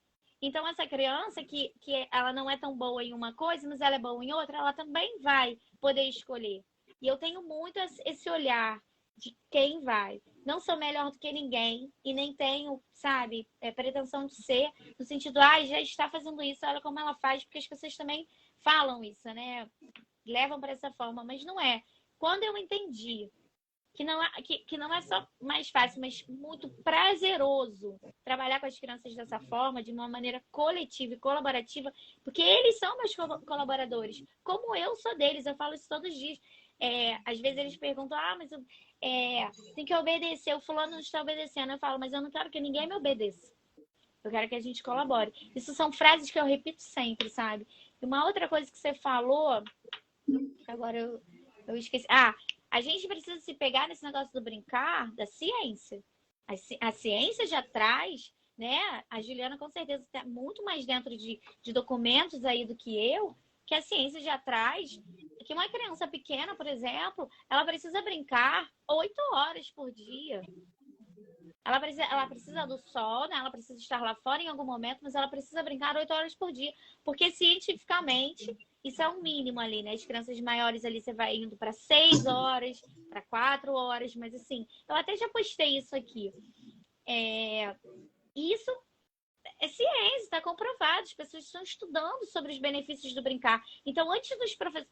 Então, essa criança que ela não é tão boa em uma coisa, mas ela é boa em outra, ela também vai poder escolher. E eu tenho muito esse olhar de quem vai. Não sou melhor do que ninguém e nem tenho, sabe, pretensão de ser, no sentido, já está fazendo isso, olha como ela faz, porque as pessoas também falam isso, né? Levam para essa forma, mas não é. Quando eu entendi que não é só mais fácil, mas muito prazeroso trabalhar com as crianças dessa forma, de uma maneira coletiva e colaborativa, porque eles são meus colaboradores, como eu sou deles, eu falo isso todos os dias. Às vezes eles perguntam, mas tem que obedecer, o fulano não está obedecendo. Eu falo, mas eu não quero que ninguém me obedeça. Eu quero que a gente colabore. Isso são frases que eu repito sempre, sabe? E uma outra coisa que você falou, agora eu esqueci. A gente precisa se pegar nesse negócio do brincar, da ciência. A ciência já traz, né? A Juliana com certeza está muito mais dentro de documentos aí do que eu, que a ciência já traz que uma criança pequena, por exemplo, ela precisa brincar 8 horas por dia. Ela precisa do sol, né? Ela precisa estar lá fora em algum momento, mas ela precisa brincar 8 horas por dia. Porque cientificamente, isso é um mínimo ali, né? As crianças maiores ali, você vai indo para 6 horas, para 4 horas, mas assim, eu até já postei isso aqui. Isso é ciência, está comprovado. As pessoas estão estudando sobre os benefícios do brincar. Então, antes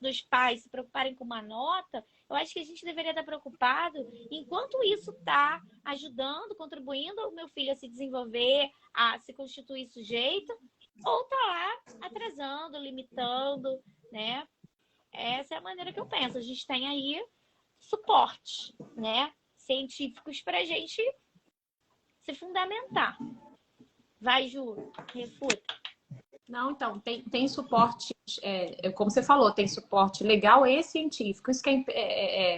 dos pais se preocuparem com uma nota, eu acho que a gente deveria estar preocupado enquanto isso está ajudando, contribuindo o meu filho a se desenvolver, a se constituir sujeito, ou está lá atrasando, limitando, né? Essa é a maneira que eu penso. A gente tem aí suporte, né? Científicos para a gente se fundamentar. Vai, Ju, refuta. Não, então, tem suporte, como você falou, tem suporte legal e científico. Isso que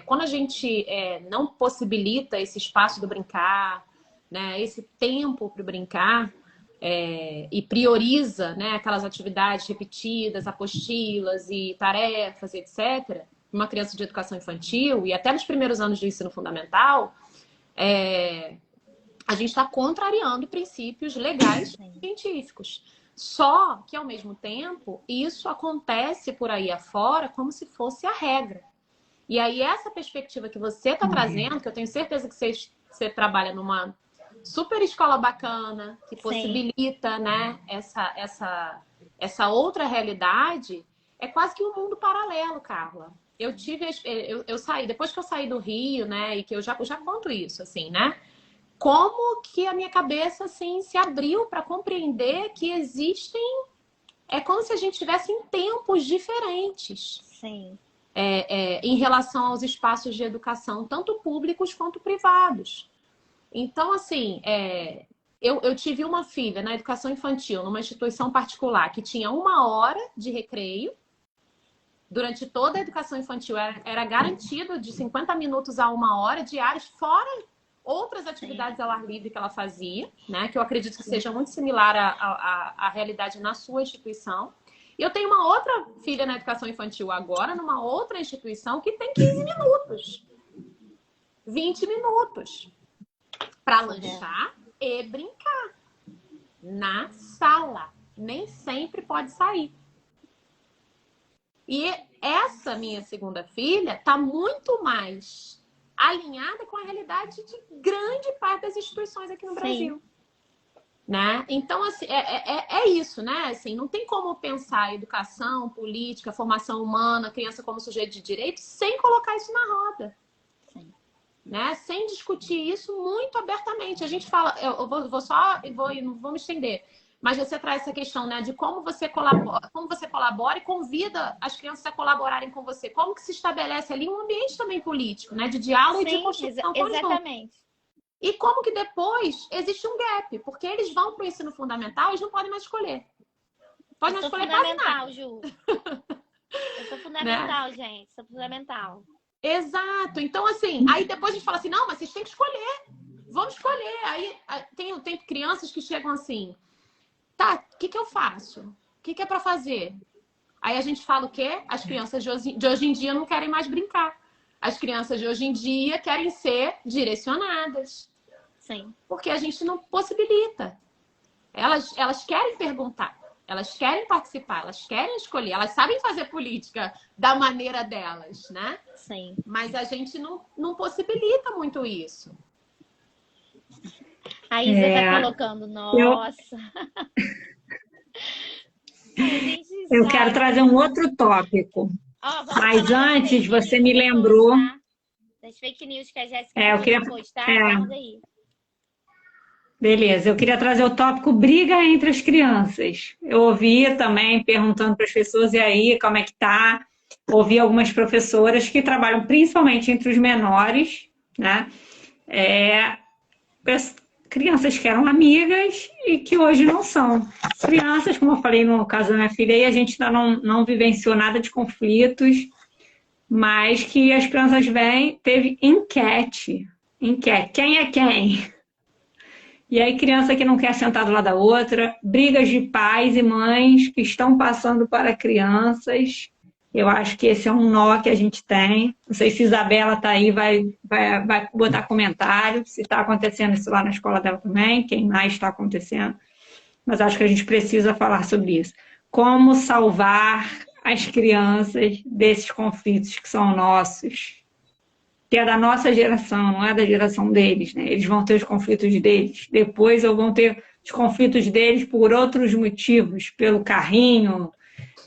quando a gente não possibilita esse espaço do brincar, né, esse tempo para o brincar, e prioriza, né, aquelas atividades repetidas, apostilas e tarefas, etc., uma criança de educação infantil e até nos primeiros anos do ensino fundamental, a gente está contrariando princípios legais científicos. Só que, ao mesmo tempo, isso acontece por aí afora como se fosse a regra. E aí, essa perspectiva que você está trazendo, que eu tenho certeza que você trabalha numa super escola bacana, que possibilita, né, essa outra realidade, é quase que um mundo paralelo, Carla. Eu saí, depois que eu saí do Rio, né, e que eu já conto isso, assim, né? Como que a minha cabeça, assim, se abriu para compreender que existem... É como se a gente estivesse em tempos diferentes. Sim. Em relação aos espaços de educação, tanto públicos quanto privados. Então, assim, eu tive uma filha na educação infantil, numa instituição particular, que tinha 1 hora de recreio. Durante toda a educação infantil era garantido de 50 minutos a 1 hora diários, fora outras atividades ao ar livre que ela fazia, né? Que eu acredito que seja muito similar à realidade na sua instituição. E eu tenho uma outra filha na educação infantil agora, numa outra instituição, que tem 15 minutos, 20 minutos para lanchar e brincar na sala. Nem sempre pode sair. E essa minha segunda filha está muito mais alinhada com a realidade de grande parte das instituições aqui no Brasil. Né? Então, assim, é isso, né? Assim, não tem como pensar educação, política, formação humana, criança como sujeito de direito, sem colocar isso na roda. Sim. Né? Sem discutir isso muito abertamente. A gente fala, não vou me estender, mas você traz essa questão, né, de como você colabora e convida as crianças a colaborarem com você. Como que se estabelece ali um ambiente também político, né, de diálogo e de construção conjunta. Exatamente. E como que depois existe um gap, porque eles vão para o ensino fundamental, eles não podem mais escolher. Pode mais escolher quase nada. Ju. Eu sou fundamental, né? Gente. Sou fundamental. Exato. Então, assim, aí depois a gente fala assim, não, mas vocês têm que escolher. Vamos escolher. Aí tem crianças que chegam assim, tá, o que eu faço? O que é para fazer? Aí a gente fala o quê? As crianças de hoje em dia não querem mais brincar. As crianças de hoje em dia querem ser direcionadas. Sim. Porque a gente não possibilita. Elas querem perguntar, elas querem participar, elas querem escolher, elas sabem fazer política da maneira delas, né? Sim. Mas a gente não possibilita muito isso. A Isa tá colocando, nossa. Eu quero trazer um outro tópico. Mas antes, você me lembrou. Tá? Das fake news que a Jéssica eu queria postar, guarda aí. Beleza, eu queria trazer o tópico briga entre as crianças. Eu ouvi também perguntando para as pessoas, e aí, como é que tá? Ouvi algumas professoras que trabalham principalmente entre os menores, né? Crianças que eram amigas e que hoje não são. Crianças, como eu falei no caso da minha filha, aí a gente ainda não vivenciou nada de conflitos, mas que as crianças vêm, teve enquete. Quem é quem? E aí, criança que não quer sentar do lado da outra, brigas de pais e mães que estão passando para crianças. Eu acho que esse é um nó que a gente tem. Não sei se Isabela está aí, vai botar comentário, se está acontecendo isso lá na escola dela também, quem mais está acontecendo. Mas acho que a gente precisa falar sobre isso. Como salvar as crianças desses conflitos que são nossos, que é da nossa geração, não é da geração deles, né? Eles vão ter os conflitos deles. Depois eu vou ter os conflitos deles por outros motivos, pelo carrinho,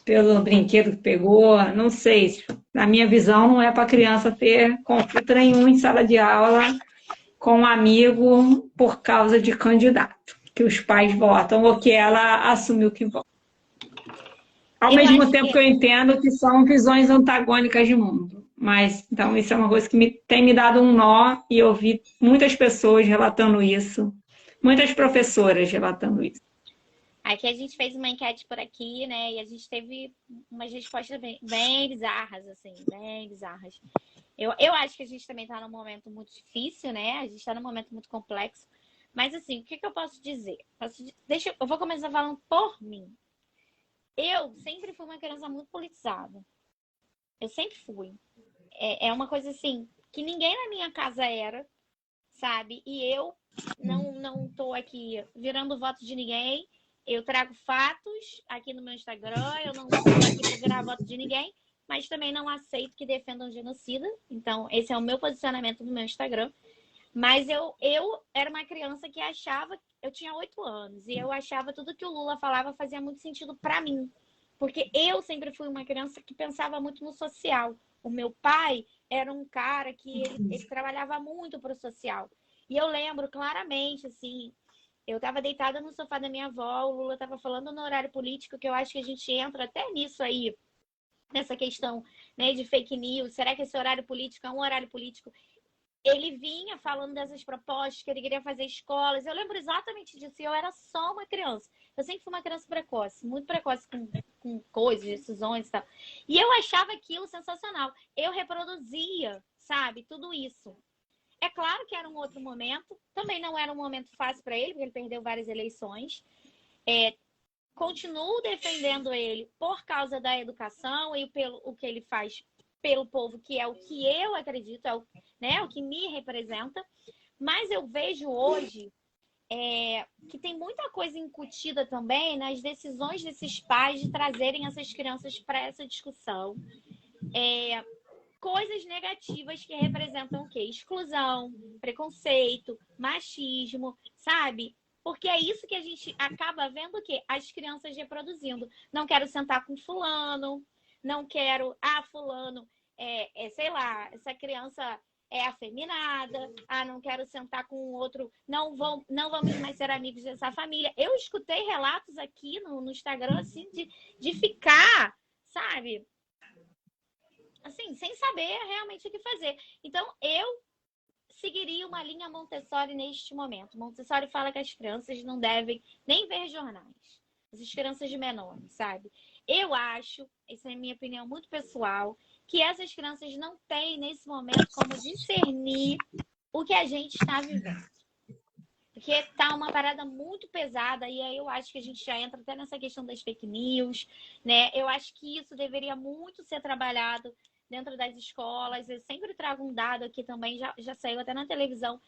pelo brinquedo que pegou, não sei. Na minha visão, não é para a criança ter conflito nenhum em sala de aula com um amigo por causa de candidato, que os pais votam ou que ela assumiu que vota. Ao mesmo tempo que eu entendo que são visões antagônicas de mundo. Mas, então, isso é uma coisa que tem me dado um nó e eu vi muitas pessoas relatando isso, muitas professoras relatando isso. Aqui a gente fez uma enquete por aqui, né? E a gente teve umas respostas bem bizarras, assim, bem bizarras. Eu acho que a gente também está num momento muito difícil, né? A gente está num momento muito complexo. Mas, assim, o que eu posso dizer? Eu vou começar falando por mim. Eu sempre fui uma criança muito politizada. Eu sempre fui. É uma coisa assim, que ninguém na minha casa era, sabe? E eu não tô aqui virando voto de ninguém. Eu trago fatos aqui no meu Instagram. Eu não tô aqui para virar voto de ninguém. Mas também não aceito que defendam genocida. Então, esse é o meu posicionamento no meu Instagram. Mas eu era uma criança que achava... Eu tinha 8 anos. E eu achava tudo que o Lula falava fazia muito sentido para mim. Porque eu sempre fui uma criança que pensava muito no social. O meu pai era um cara que ele trabalhava muito para o social. E eu lembro claramente, assim, eu estava deitada no sofá da minha avó, o Lula estava falando no horário político, que eu acho que a gente entra até nisso aí, nessa questão, né, de fake news. Será que esse horário político é um horário político? Ele vinha falando dessas propostas, que ele queria fazer escolas. Eu lembro exatamente disso. E eu era só uma criança. Eu sempre fui uma criança precoce, muito precoce com coisas, decisões e tal. E eu achava aquilo sensacional. Eu reproduzia, sabe, tudo isso. É claro que era um outro momento. Também não era um momento fácil para ele, porque ele perdeu várias eleições. Continuo defendendo ele por causa da educação e pelo o que ele faz pelo povo, que é o que eu acredito, é o que me representa. Mas eu vejo hoje que tem muita coisa incutida também nas decisões desses pais de trazerem essas crianças para essa discussão. Coisas negativas que representam o quê? Exclusão, preconceito, machismo, sabe? Porque é isso que a gente acaba vendo o quê? As crianças reproduzindo. Não quero sentar com fulano, não quero... fulano sei lá, essa criança é afeminada, não quero sentar com outro, não vamos mais ser amigos dessa família. Eu escutei relatos aqui no Instagram, assim, de ficar, sabe? Assim, sem saber realmente o que fazer. Então, eu seguiria uma linha Montessori neste momento. Montessori fala que as crianças não devem nem ver jornais. As crianças de menores, sabe? Eu acho, essa é a minha opinião muito pessoal, que essas crianças não têm, nesse momento, como discernir o que a gente está vivendo. Porque tá uma parada muito pesada, e aí eu acho que a gente já entra até nessa questão das fake news, né? Eu acho que isso deveria muito ser trabalhado dentro das escolas. Eu sempre trago um dado aqui também, já saiu até na televisão.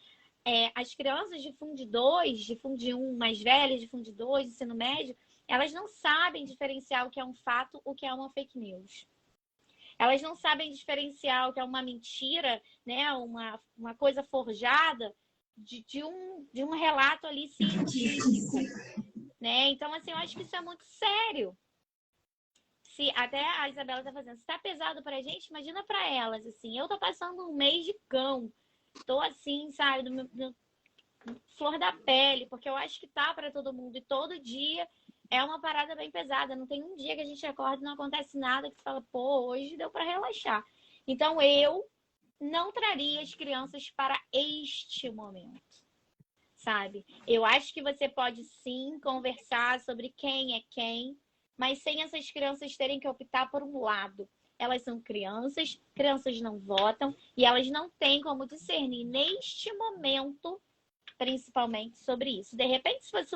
as crianças de Fundo 2, de Fundo 1 mais velhas, de Fundo 2, ensino médio, elas não sabem diferenciar o que é um fato, o que é uma fake news. Elas não sabem diferenciar o que é uma mentira, né? Uma coisa forjada de um relato ali científico, né? Então, assim, eu acho que isso é muito sério. Se até a Isabela tá fazendo, se tá pesado pra gente, imagina pra elas, assim. Eu tô passando um mês de cão. Tô assim, sabe, flor da pele, porque eu acho que tá pra todo mundo. E todo dia é uma parada bem pesada. Não tem um dia que a gente acorda e não acontece nada que fala, pô, hoje deu pra relaxar. Então, eu não traria as crianças para este momento, sabe? Eu acho que você pode sim conversar sobre quem é quem, mas sem essas crianças terem que optar por um lado. Elas são crianças, crianças não votam e elas não têm como discernir neste momento, principalmente, sobre isso. De repente, se fosse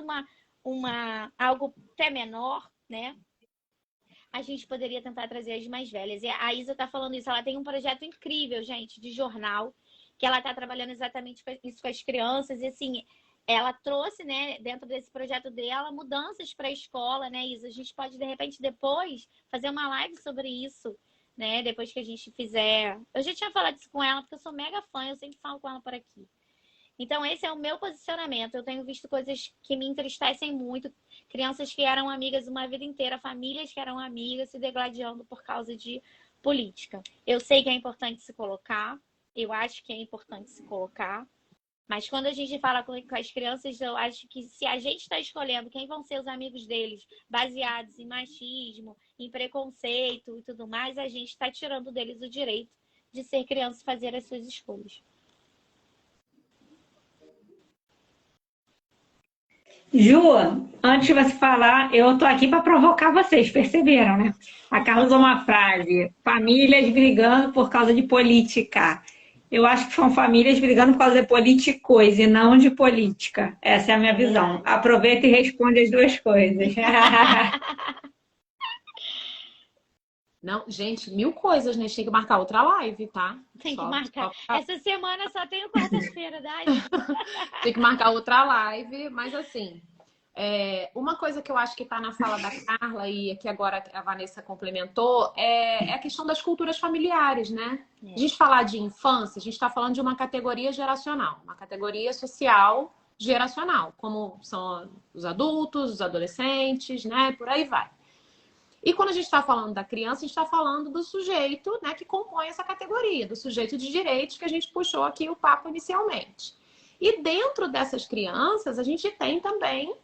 algo até menor, né? A gente poderia tentar trazer as mais velhas. E a Isa tá falando isso, ela tem um projeto incrível, gente, de jornal, que ela tá trabalhando exatamente isso com as crianças. E assim, ela trouxe, né, dentro desse projeto dela, mudanças para a escola, né, Isa? A gente pode, de repente, depois fazer uma live sobre isso, né? Depois que a gente fizer. Eu já tinha falado isso com ela, porque eu sou mega fã, eu sempre falo com ela por aqui. Então, esse é o meu posicionamento. Eu tenho visto coisas que me entristecem muito. Crianças que eram amigas uma vida inteira, famílias que eram amigas se degladiando por causa de política. Eu sei que é importante se colocar, eu acho que é importante se colocar, mas quando a gente fala com as crianças, eu acho que se a gente está escolhendo quem vão ser os amigos deles, baseados em machismo, em preconceito e tudo mais, a gente está tirando deles o direito de ser criança e fazer as suas escolhas. Ju, antes de você falar, eu tô aqui para provocar vocês, perceberam, né? A Carla usou uma frase: famílias brigando por causa de política. Eu acho que são famílias brigando por causa de políticos e não de política. Essa é a minha visão. Aproveita e responde as duas coisas. Não, gente, 1000 coisas, né? A gente tem que marcar outra live, tá? Tem que marcar. Essa semana só tenho quarta-feira, Dai. Tem que marcar outra live, mas assim, uma coisa que eu acho que tá na fala da Carla e que agora a Vanessa complementou é a questão das culturas familiares, né? A gente falar de infância, a gente tá falando de uma categoria geracional, uma categoria social geracional, como são os adultos, os adolescentes, né? Por aí vai. E quando a gente está falando da criança, a gente está falando do sujeito, né, que compõe essa categoria, do sujeito de direitos que a gente puxou aqui o papo inicialmente. E dentro dessas crianças, a gente tem também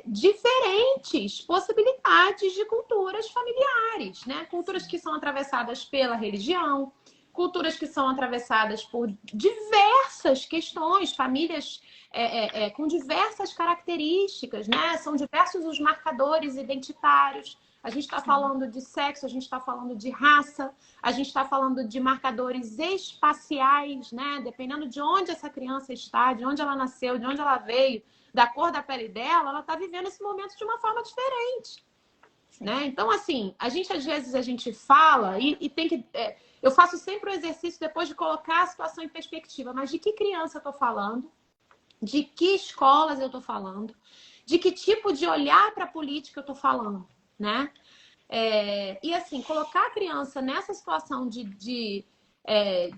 diferentes possibilidades de culturas familiares, né? Culturas que são atravessadas pela religião, culturas que são atravessadas por diversas questões, famílias com diversas características, né? São diversos os marcadores identitários. A gente está falando de sexo, a gente está falando de raça, a gente está falando de marcadores espaciais, né? Dependendo de onde essa criança está, de onde ela nasceu, de onde ela veio, da cor da pele dela, ela está vivendo esse momento de uma forma diferente, né? Então, assim, às vezes a gente fala e tem que... eu faço sempre o exercício depois de colocar a situação em perspectiva, mas de que criança eu estou falando? De que escolas eu estou falando? De que tipo de olhar para a política eu estou falando? Né? E assim, colocar a criança nessa situação de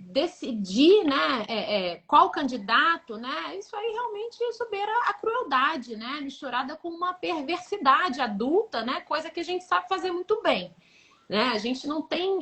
decidir, né, qual candidato, né, isso aí realmente beira a crueldade, né, misturada com uma perversidade adulta, né, coisa que a gente sabe fazer muito bem, né? A gente não tem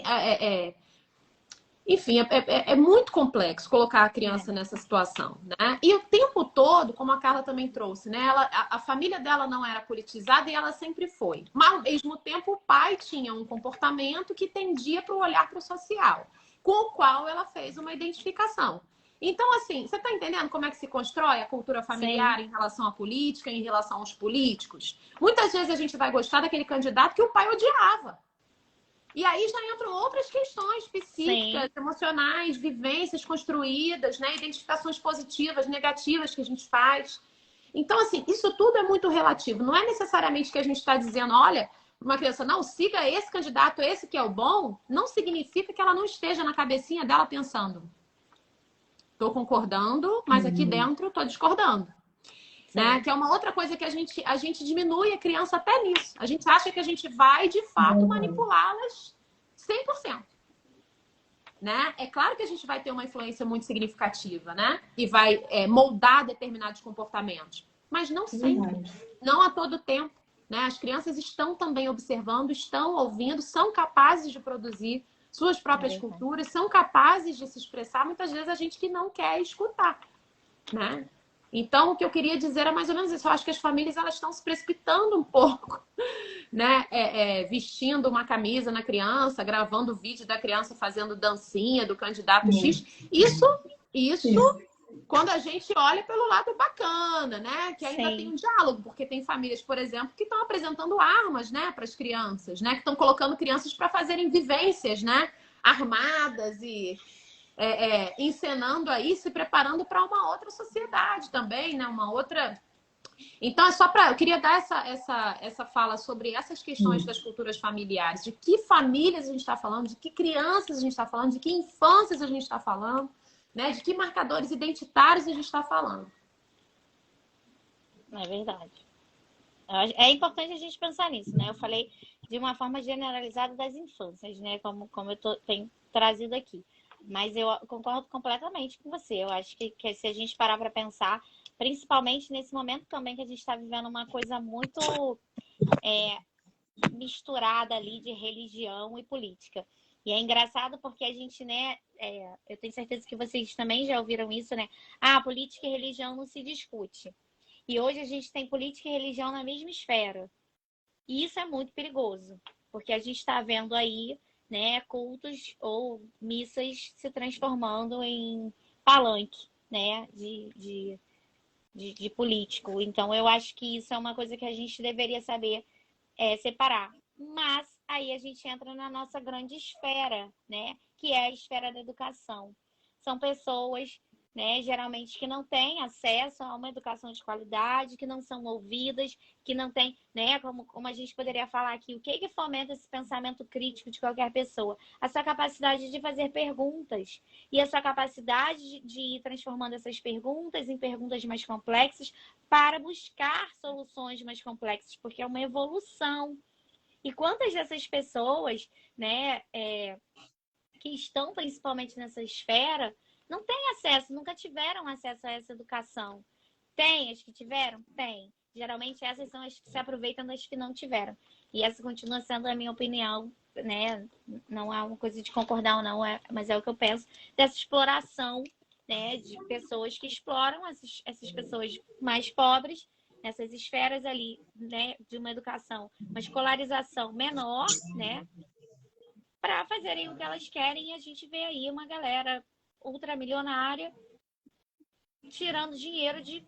enfim, é muito complexo colocar a criança nessa situação, né? E o tempo todo, como a Carla também trouxe, né? A família dela não era politizada e ela sempre foi. Mas, ao mesmo tempo, o pai tinha um comportamento que tendia para o olhar para o social, com o qual ela fez uma identificação. Então, assim, você está entendendo como é que se constrói a cultura familiar em relação à política, em relação aos políticos? Muitas vezes a gente vai gostar daquele candidato que o pai odiava. E aí já entram outras questões psíquicas, emocionais, vivências construídas, né? Identificações positivas, negativas que a gente faz. Então, assim, isso tudo é muito relativo. Não é necessariamente que a gente está dizendo, olha, uma criança, não, siga esse candidato, esse que é o bom, não significa que ela não esteja na cabecinha dela pensando. tô concordando, mas aqui dentro tô discordando. Né? Que é uma outra coisa que a gente diminui a criança até nisso. A gente acha que a gente vai, de fato, manipulá-las 100%. Né? É claro que a gente vai ter uma influência muito significativa, né? E vai moldar determinados comportamentos. Mas não sempre, não a todo tempo. Né? As crianças estão também observando, estão ouvindo, são capazes de produzir suas próprias culturas, são capazes de se expressar. Muitas vezes a gente que não quer escutar. Né? Então, o que eu queria dizer é mais ou menos isso. Eu acho que as famílias elas estão se precipitando um pouco, né? Vestindo uma camisa na criança, gravando o vídeo da criança fazendo dancinha do candidato X. Isso, quando a gente olha pelo lado bacana, né? Que ainda tem um diálogo, porque tem famílias, por exemplo, que estão apresentando armas, né, para as crianças, né? Que estão colocando crianças para fazerem vivências, né? Armadas e encenando aí, se preparando para uma outra sociedade também, né? Uma outra. Então, eu queria dar essa fala sobre essas questões das culturas familiares, de que famílias a gente está falando, de que crianças a gente está falando, de que infâncias a gente está falando, né? De que marcadores identitários a gente está falando. É verdade. É importante a gente pensar nisso, né? Eu falei de uma forma generalizada das infâncias, né? Como tenho trazido aqui. Mas eu concordo completamente com você. Eu acho que se a gente parar para pensar, principalmente nesse momento também que a gente está vivendo uma coisa muito misturada ali de religião e política. E é engraçado porque a gente, né, eu tenho certeza que vocês também já ouviram isso, né? Política e religião não se discute. E hoje a gente tem política e religião na mesma esfera. E isso é muito perigoso, porque a gente está vendo aí, né, cultos ou missas se transformando em palanque, né, de político. Então, eu acho que isso é uma coisa que a gente deveria saber separar. Mas aí a gente entra na nossa grande esfera, né, que é a esfera da educação. São pessoas, né, geralmente que não têm acesso a uma educação de qualidade, que não são ouvidas, que não têm, né, como a gente poderia falar aqui, o que fomenta esse pensamento crítico de qualquer pessoa? A sua capacidade de fazer perguntas e a sua capacidade de ir transformando essas perguntas em perguntas mais complexas para buscar soluções mais complexas, porque é uma evolução. E quantas dessas pessoas, né, que estão principalmente nessa esfera, não têm acesso, nunca tiveram acesso a essa educação? Tem as que tiveram? Tem. Geralmente essas são as que se aproveitam das que não tiveram. E essa continua sendo a minha opinião, né? Não é uma coisa de concordar ou não, mas é o que eu penso, dessa exploração, né, de pessoas que exploram essas pessoas mais pobres, nessas esferas ali, né, de uma educação, uma escolarização menor, né, para fazerem o que elas querem. E a gente vê aí uma galera ultramilionária tirando dinheiro de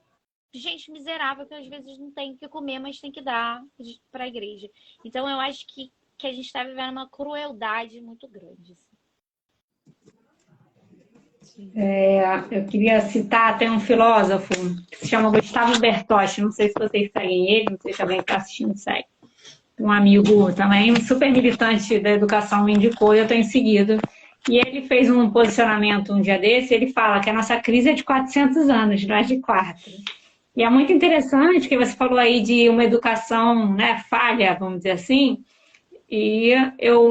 gente miserável que às vezes não tem o que comer, mas tem que dar para a igreja. Então eu acho que a gente está vivendo uma crueldade muito grande. Eu queria citar até um filósofo que se chama Gustavo Bertotti, não sei se vocês seguem ele, não sei se alguém está assistindo segue. Um amigo também, um super militante da educação me indicou e eu tenho seguido. E ele fez um posicionamento um dia desse, ele fala que a nossa crise é de 400 anos, não é de 4. E é muito interessante que você falou aí de uma educação, né, falha, vamos dizer assim, e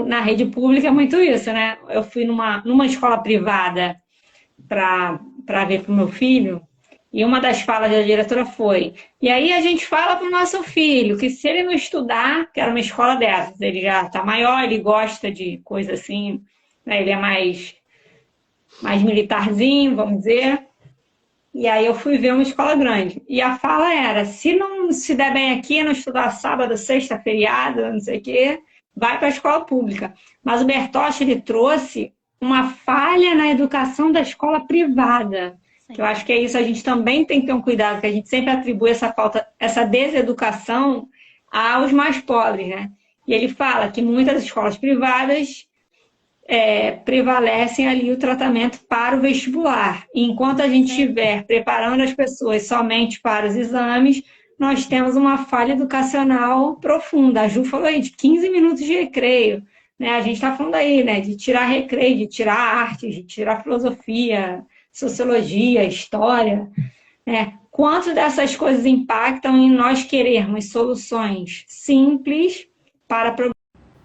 na rede pública é muito isso, né? Eu fui numa escola privada para ver para o meu filho, e uma das falas da diretora foi: e aí a gente fala para o nosso filho que se ele não estudar, que era uma escola dessas, ele já está maior, ele gosta de coisa assim, né? Ele é mais militarzinho, vamos dizer. E aí eu fui ver uma escola grande. E a fala era: se não se der bem aqui, não estudar sábado, sexta, feriado, não sei o quê, vai para a escola pública. Mas o Bertotti, ele trouxe uma falha na educação da escola privada. Que eu acho que é isso, a gente também tem que ter um cuidado, que a gente sempre atribui essa deseducação aos mais pobres, né? E ele fala que muitas escolas privadas prevalecem ali o tratamento para o vestibular. E enquanto a gente estiver preparando as pessoas somente para os exames, nós temos uma falha educacional profunda. A Ju falou aí de 15 minutos de recreio, né? A gente está falando aí, né, de tirar recreio, de tirar arte, de tirar filosofia, sociologia, história, né? Quanto dessas coisas impactam em nós querermos soluções simples para problemas.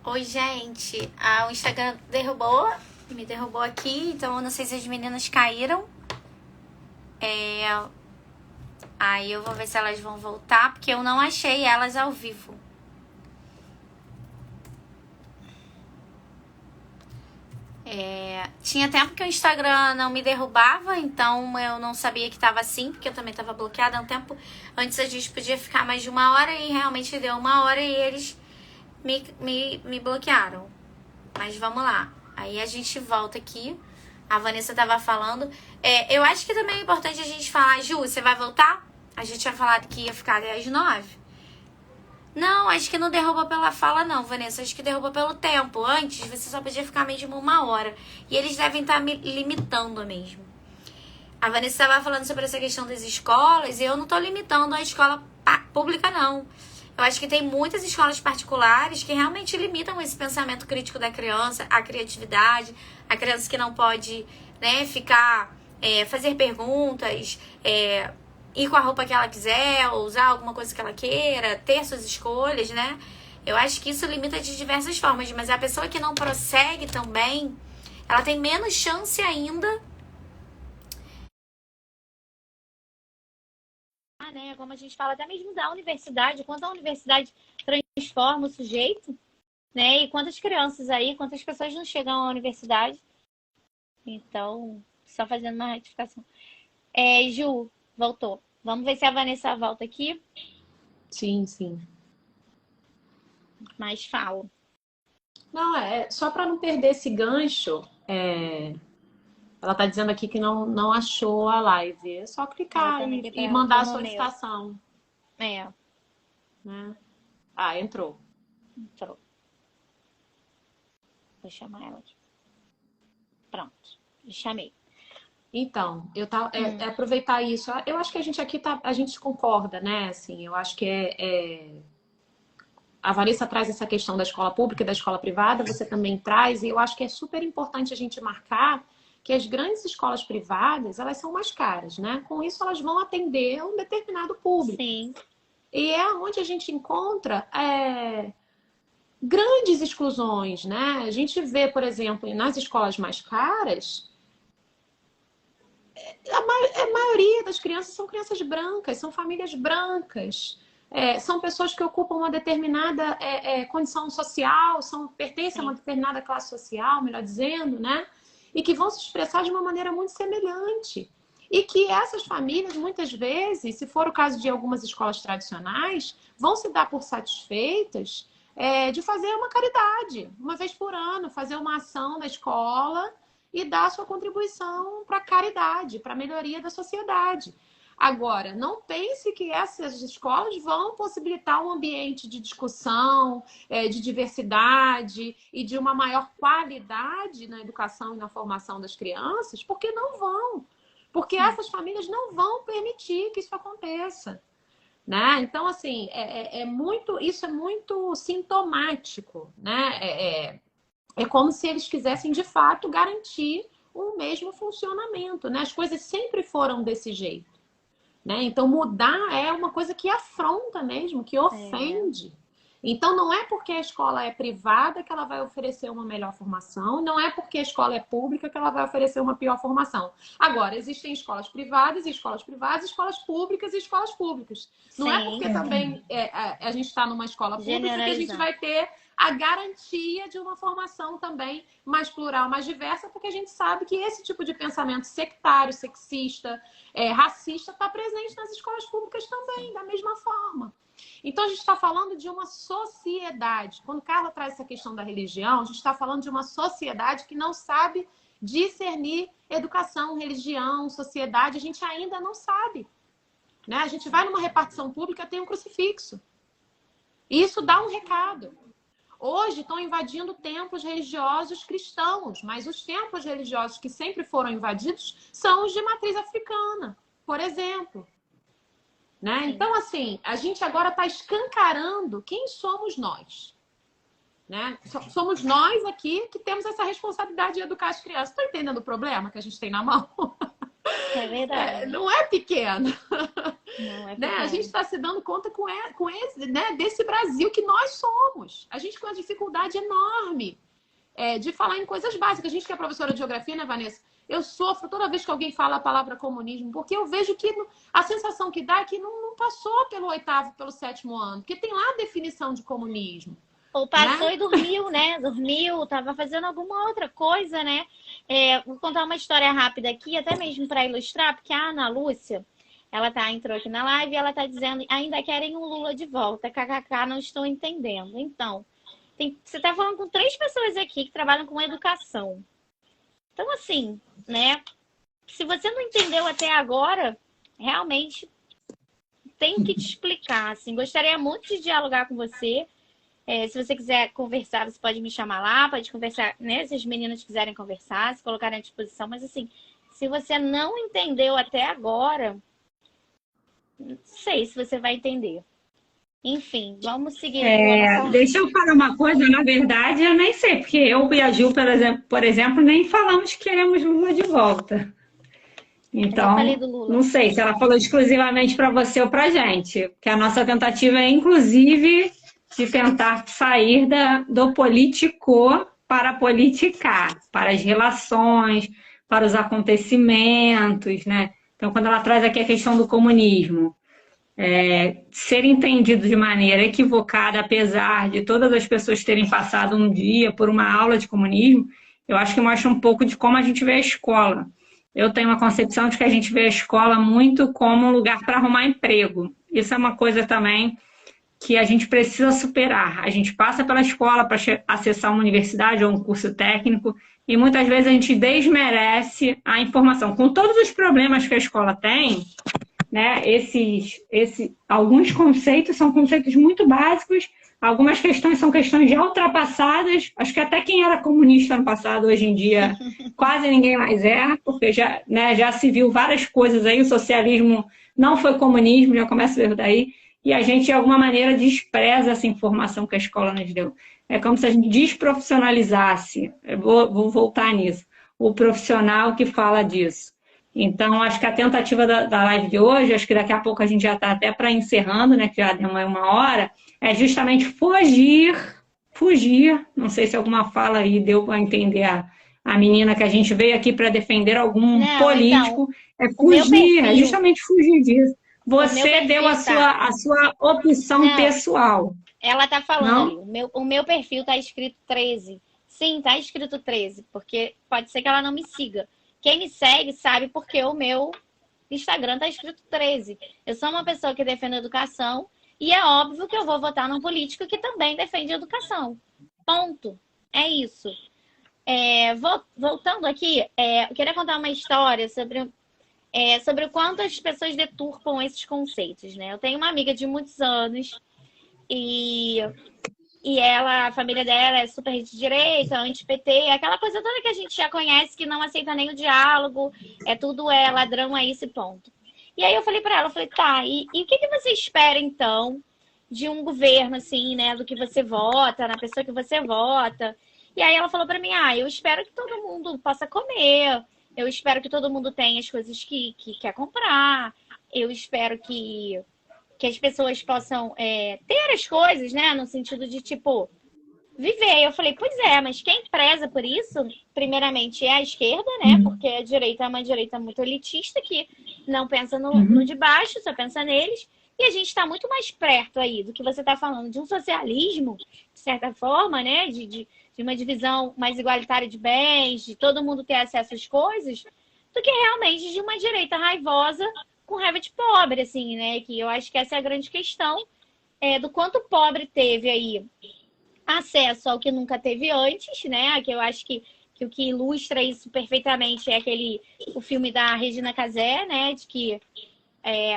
Oi, gente. O Instagram me derrubou aqui, então eu não sei se as meninas caíram. Aí eu vou ver se elas vão voltar, porque eu não achei elas ao vivo. Tinha tempo que o Instagram não me derrubava, então eu não sabia que tava assim, porque eu também tava bloqueada. Um tempo antes a gente podia ficar mais de 1 hora e realmente deu 1 hora e eles me bloquearam. Mas vamos lá. Aí a gente volta aqui. A Vanessa tava falando. Eu acho que também é importante a gente falar, Ju, você vai voltar? A gente tinha falado que ia ficar até às 9. Não, acho que não derruba pela fala, não, Vanessa. Acho que derruba pelo tempo. Antes, você só podia ficar mesmo 1 hora. E eles devem estar me limitando mesmo. A Vanessa estava falando sobre essa questão das escolas. E eu não estou limitando a escola pública, não. Eu acho que tem muitas escolas particulares que realmente limitam esse pensamento crítico da criança, a criatividade. A criança que não pode, né, ficar, fazer perguntas, ir com a roupa que ela quiser, ou usar alguma coisa que ela queira, ter suas escolhas, né? Eu acho que isso limita de diversas formas, mas a pessoa que não prossegue também, ela tem menos chance ainda. Né? Como a gente fala até mesmo da universidade, quando a universidade transforma o sujeito, né? E quantas crianças aí, quantas pessoas não chegam à universidade. Então, só fazendo uma retificação. Ju, voltou. Vamos ver se a Vanessa volta aqui. Sim, sim. Mas fala. Não, só para não perder esse gancho, ela está dizendo aqui que não achou a live. É só clicar e mandar a solicitação. Né? Entrou. Vou chamar ela aqui. Pronto, chamei. Então, aproveitar isso. Eu acho que a gente aqui a gente concorda, né? Assim, eu acho que a Vanessa traz essa questão da escola pública e da escola privada, você também traz, e eu acho que é super importante a gente marcar que as grandes escolas privadas, elas são mais caras, né? Com isso, elas vão atender um determinado público. Sim. E é onde a gente encontra grandes exclusões, né? A gente vê, por exemplo, nas escolas mais caras, a maioria das crianças são crianças brancas, são famílias brancas. São pessoas que ocupam uma determinada condição social, pertencem a uma determinada classe social, melhor dizendo, né? E que vão se expressar de uma maneira muito semelhante. E que essas famílias, muitas vezes, se for o caso de algumas escolas tradicionais, vão se dar por satisfeitas de fazer uma caridade, uma vez por ano, fazer uma ação na escola e dar a sua contribuição para a caridade, para a melhoria da sociedade. Agora, não pense que essas escolas vão possibilitar um ambiente de discussão, de diversidade e de uma maior qualidade na educação e na formação das crianças, porque não vão. Porque essas famílias não vão permitir que isso aconteça. Né? Então, assim, isso é muito sintomático. Né? É como se eles quisessem, de fato, garantir o mesmo funcionamento. Né? As coisas sempre foram desse jeito. Né? Então, mudar é uma coisa que afronta mesmo, que ofende. Então, não é porque a escola é privada que ela vai oferecer uma melhor formação, não é porque a escola é pública que ela vai oferecer uma pior formação. Agora, existem escolas privadas e escolas privadas, escolas públicas e escolas públicas. Não é porque também a gente está numa escola pública que a gente vai ter a garantia de uma formação também mais plural, mais diversa, porque a gente sabe que esse tipo de pensamento sectário, sexista, racista está presente nas escolas públicas também, da mesma forma. Então, a gente está falando de uma sociedade. Quando Carla traz essa questão da religião, a gente está falando de uma sociedade que não sabe discernir educação, religião, sociedade. A gente ainda não sabe. Né? A gente vai numa repartição pública, tem um crucifixo. E isso dá um recado. Hoje estão invadindo templos religiosos cristãos, mas os templos religiosos que sempre foram invadidos são os de matriz africana, por exemplo. Né? Então, assim, a gente agora está escancarando quem somos nós. Né? Somos nós aqui que temos essa responsabilidade de educar as crianças. Estão entendendo o problema que a gente tem na mão? É verdade. Não é pequeno. Não é Né? A pequeno. gente está se dando conta com esse, né, desse Brasil que nós somos. A gente com uma dificuldade enorme de falar em coisas básicas. A gente que é professora de geografia, né, Vanessa? Eu sofro toda vez que alguém fala a palavra comunismo, porque eu vejo que a sensação que dá é que não passou pelo 8º, pelo 7º ano, porque tem lá a definição de comunismo. Ou passou Né? e dormiu, né? Dormiu, tava fazendo alguma outra coisa, né? Vou contar uma história rápida aqui, até mesmo para ilustrar, porque a Ana Lúcia, ela entrou aqui na live e ela tá dizendo, ainda querem o Lula de volta. KKK, não estou entendendo. Então, você tá falando com 3 pessoas aqui que trabalham com educação. Então, assim, né? Se você não entendeu até agora, realmente tenho que te explicar. Assim, gostaria muito de dialogar com você. Se você quiser conversar, você pode me chamar lá, pode conversar, né? Se as meninas quiserem conversar, se colocarem à disposição. Mas, assim, se você não entendeu até agora, não sei se você vai entender. Enfim, vamos seguir aqui a nossa... Deixa eu falar uma coisa, na verdade, eu nem sei, porque eu e a Gil, por exemplo, nem falamos que queremos Lula de volta. Mas eu falei Então, do Lula. não sei se ela falou exclusivamente para você ou para gente, porque a nossa tentativa é, inclusive, de tentar sair do político para politicar, para as relações, para os acontecimentos, né? Então, quando ela traz aqui a questão do comunismo, ser entendido de maneira equivocada, apesar de todas as pessoas terem passado um dia por uma aula de comunismo, eu acho que mostra um pouco de como a gente vê a escola. Eu tenho uma concepção de que a gente vê a escola muito como um lugar para arrumar emprego. Isso é uma coisa também que a gente precisa superar. A gente passa pela escola para acessar uma universidade ou um curso técnico e muitas vezes a gente desmerece a informação. Com todos os problemas que a escola tem, né, alguns conceitos são conceitos muito básicos, algumas questões são questões já ultrapassadas. Acho que até quem era comunista no passado, hoje em dia, quase ninguém mais é, porque já se viu várias coisas aí, o socialismo não foi comunismo, já começa a ver daí, e a gente, de alguma maneira, despreza essa informação que a escola nos deu. É como se a gente desprofissionalizasse, eu vou voltar nisso, o profissional que fala disso. Então, acho que a tentativa da live de hoje, acho que daqui a pouco a gente já está até para encerrando, né, que já deu uma hora, é justamente fugir, não sei se alguma fala aí deu para entender a menina que a gente veio aqui para defender algum político, é fugir, é justamente fugir disso. Você deu a sua opção pessoal. Ela tá falando ali, o meu perfil tá escrito 13. Sim, tá escrito 13, porque pode ser que ela não me siga. Quem me segue sabe porque o meu Instagram tá escrito 13. Eu sou uma pessoa que defende a educação e é óbvio que eu vou votar num político que também defende a educação. Ponto. É isso. Voltando aqui, eu queria contar uma história sobre o quanto as pessoas deturpam esses conceitos, né? Eu tenho uma amiga de muitos anos e a família dela é super de direita, anti-PT, aquela coisa toda que a gente já conhece, que não aceita nem o diálogo, tudo ladrão, é esse ponto. E aí eu falei pra ela, tá, e o que você espera, então, de um governo, assim, né, do que você vota, na pessoa que você vota? E aí ela falou pra mim, eu espero que todo mundo possa comer, eu espero que todo mundo tenha as coisas que quer comprar, eu espero que as pessoas possam ter as coisas, né? No sentido de, tipo, viver. Eu falei, pois mas quem preza por isso, primeiramente, é a esquerda, né? Porque a direita é uma direita muito elitista, que não pensa no de baixo, só pensa neles. E a gente está muito mais perto aí do que você está falando, de um socialismo, de certa forma, né? De uma divisão mais igualitária de bens, de todo mundo ter acesso às coisas, do que realmente de uma direita raivosa com raiva de pobre, assim, né? Que eu acho que essa é a grande questão do quanto o pobre teve aí acesso ao que nunca teve antes, né? Que eu acho que o que ilustra isso perfeitamente é o filme da Regina Casé, né? De que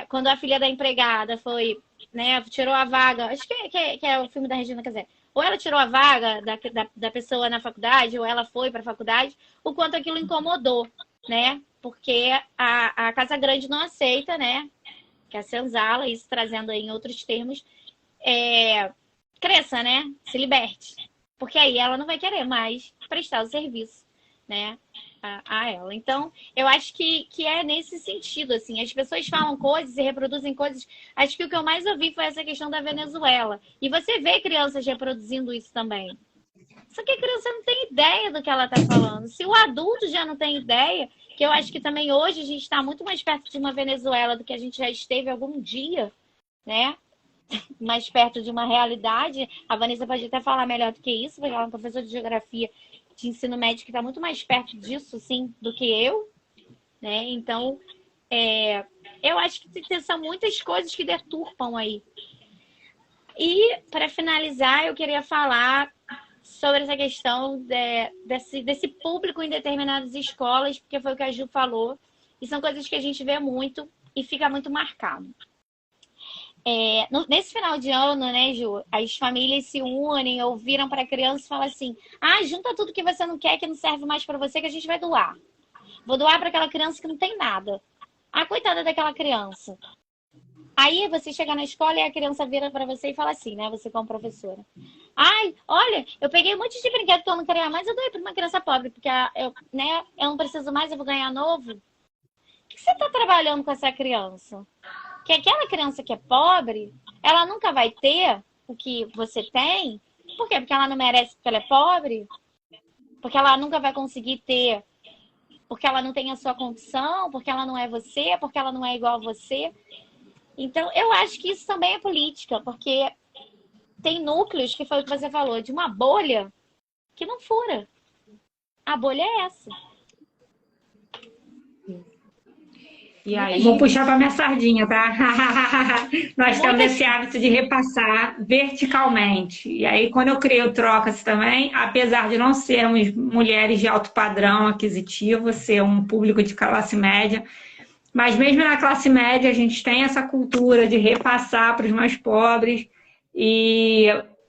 quando a filha da empregada foi, né? Tirou a vaga, acho que é o filme da Regina Casé. Ou ela tirou a vaga da pessoa na faculdade, ou ela foi para a faculdade, o quanto aquilo incomodou, né? Porque a Casa Grande não aceita, né? Que a senzala, isso trazendo aí em outros termos, cresça, né? Se liberte. Porque aí ela não vai querer mais prestar o serviço, né? a ela. Então, eu acho que é nesse sentido, assim, as pessoas falam coisas e reproduzem coisas. Acho que o que eu mais ouvi foi essa questão da Venezuela. E você vê crianças reproduzindo isso também. Só que a criança não tem ideia do que ela está falando. Se o adulto já não tem ideia, que eu acho que também hoje a gente está muito mais perto de uma Venezuela do que a gente já esteve algum dia, né? Mais perto de uma realidade. A Vanessa pode até falar melhor do que isso, porque ela é uma professora de geografia de ensino médio que está muito mais perto disso, sim, do que eu, né? Então, eu acho que são muitas coisas que deturpam aí. E, para finalizar, eu queria falar sobre essa questão desse público em determinadas escolas, porque foi o que a Ju falou, e são coisas que a gente vê muito e fica muito marcado. Nesse final de ano, né, Ju, as famílias se unem ou viram para a criança e falam assim: junta tudo que você não quer, que não serve mais para você, que a gente vai doar. Vou doar para aquela criança que não tem nada. Coitada daquela criança. Aí você chega na escola e a criança vira para você e fala assim, né, você como professora: olha, eu peguei um monte de brinquedo que eu não queria mais, eu doei para uma criança pobre, porque eu não preciso mais, eu vou ganhar novo. O que você está trabalhando com essa criança? Que aquela criança que é pobre, ela nunca vai ter o que você tem. Por quê? Porque ela não merece, porque ela é pobre? Porque ela nunca vai conseguir ter, porque ela não tem a sua condição, porque ela não é você, porque ela não é igual a você. Então, eu acho que isso também é política, porque tem núcleos, que foi o que você falou, de uma bolha que não fura. A bolha é essa. E aí, vou puxar para minha sardinha, tá? Nós temos esse hábito de repassar verticalmente. E aí, quando eu criei o Troca-se também, apesar de não sermos mulheres de alto padrão aquisitivo, ser um público de classe média, mas mesmo na classe média, a gente tem essa cultura de repassar para os mais pobres e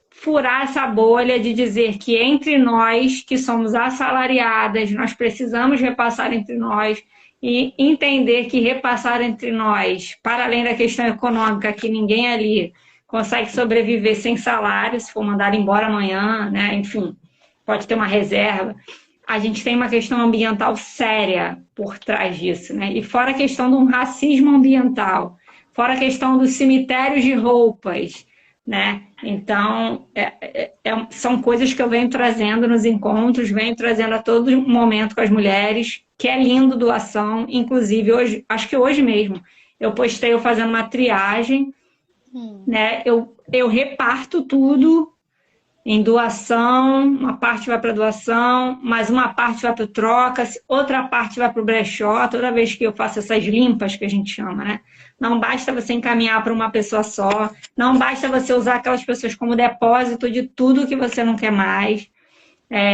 furar essa bolha de dizer que entre nós, que somos assalariadas, nós precisamos repassar entre nós, e entender que repassar entre nós, para além da questão econômica, que ninguém ali consegue sobreviver sem salário, se for mandado embora amanhã, né? Enfim, pode ter uma reserva. A gente tem uma questão ambiental séria por trás disso, né? E fora a questão de um racismo ambiental, fora a questão dos cemitérios de roupas, né? Então, são coisas que eu venho trazendo nos encontros, venho trazendo a todo momento com as mulheres, que é lindo doação. Inclusive, hoje, acho que hoje mesmo, eu postei eu fazendo uma triagem, né? Eu reparto tudo em doação, uma parte vai para doação, mas uma parte vai para o troca, outra parte vai para o brechó, toda vez que eu faço essas limpas, que a gente chama, né? Não basta você encaminhar para uma pessoa só, não basta você usar aquelas pessoas como depósito de tudo que você não quer mais.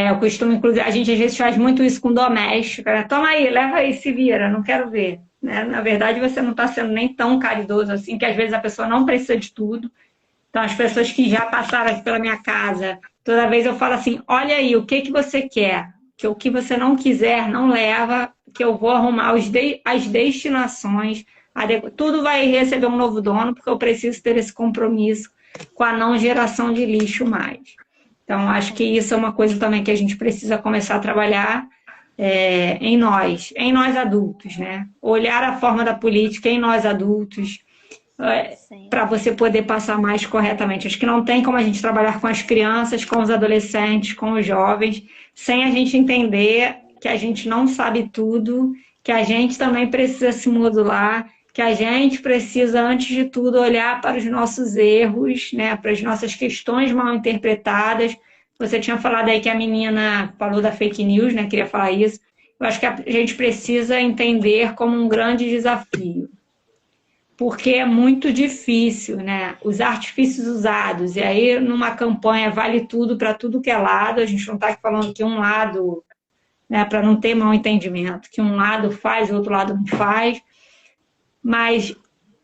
Eu costumo, inclusive, a gente às vezes faz muito isso com doméstica, né? Toma aí, leva aí, se vira, não quero ver. Né? Na verdade, você não está sendo nem tão caridoso assim, que às vezes a pessoa não precisa de tudo. Então, as pessoas que já passaram aqui pela minha casa, toda vez eu falo assim: olha aí, o que você quer? Que o que você não quiser, não leva, que eu vou arrumar as destinações, tudo vai receber um novo dono, porque eu preciso ter esse compromisso com a não geração de lixo mais. Então, acho que isso é uma coisa também que a gente precisa começar a trabalhar em nós adultos, né? Olhar a forma da política em nós adultos, para você poder passar mais corretamente. Acho que não tem como a gente trabalhar com as crianças, com os adolescentes, com os jovens, sem a gente entender que a gente não sabe tudo, que a gente também precisa se modular, que a gente precisa, antes de tudo, olhar para os nossos erros, né, para as nossas questões mal interpretadas. Você tinha falado aí que a menina falou da fake news, né, queria falar isso. Eu acho que a gente precisa entender como um grande desafio, porque é muito difícil, né? Os artifícios usados, e aí numa campanha vale tudo para tudo que é lado, a gente não está aqui falando que um lado, né, para não ter mal entendimento, que um lado faz, o outro lado não faz, mas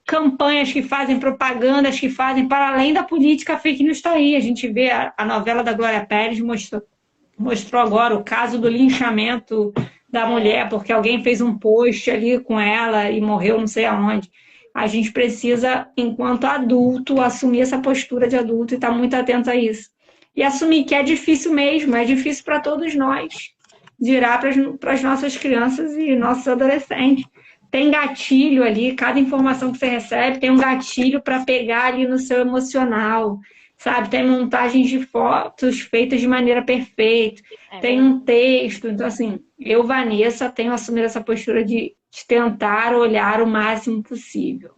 campanhas que fazem, propagandas que fazem, para além da política, a fake news está aí. A gente vê a novela da Glória Pérez, mostrou agora o caso do linchamento da mulher, porque alguém fez um post ali com ela e morreu não sei aonde. A gente precisa, enquanto adulto, assumir essa postura de adulto e estar muito atento a isso. E assumir que é difícil mesmo, é difícil para todos nós. dirá para as nossas crianças e nossos adolescentes. Tem gatilho ali, cada informação que você recebe tem um gatilho para pegar ali no seu emocional, sabe? Tem montagens de fotos feitas de maneira perfeita, tem um texto. Então, assim, eu, Vanessa, tenho assumido essa postura de tentar olhar o máximo possível.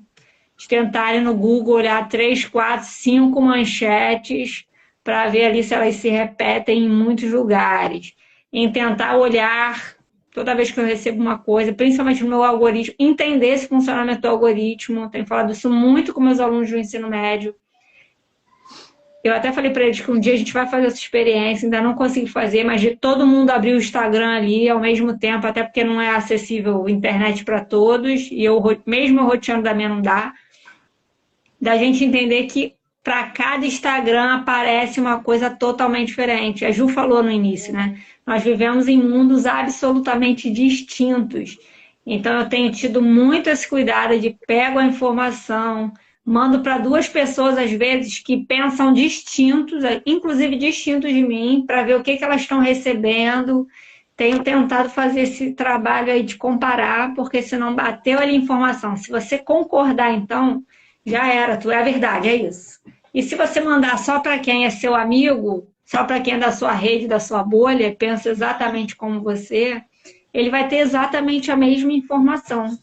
De tentar ir no Google olhar 3, 4, 5 manchetes para ver ali se elas se repetem em muitos lugares. Em tentar olhar, toda vez que eu recebo uma coisa, principalmente no meu algoritmo, entender esse funcionamento do algoritmo. Tenho falado isso muito com meus alunos do ensino médio. Eu até falei para eles que um dia a gente vai fazer essa experiência, ainda não consegui fazer, mas de todo mundo abrir o Instagram ali ao mesmo tempo, até porque não é acessível a internet para todos, e eu mesmo roteando da minha não dá. Da gente entender que para cada Instagram aparece uma coisa totalmente diferente. A Ju falou no início, né? Nós vivemos em mundos absolutamente distintos. Então, eu tenho tido muito esse cuidado de pego a informação, mando para 2 pessoas, às vezes, que pensam distintos, inclusive distintos de mim, para ver o que elas estão recebendo. Tenho tentado fazer esse trabalho aí de comparar, porque senão bateu ali a informação. Se você concordar, então, já era, tu é a verdade, é isso. E se você mandar só para quem é seu amigo, só para quem é da sua rede, da sua bolha, pensa exatamente como você, ele vai ter exatamente a mesma informação.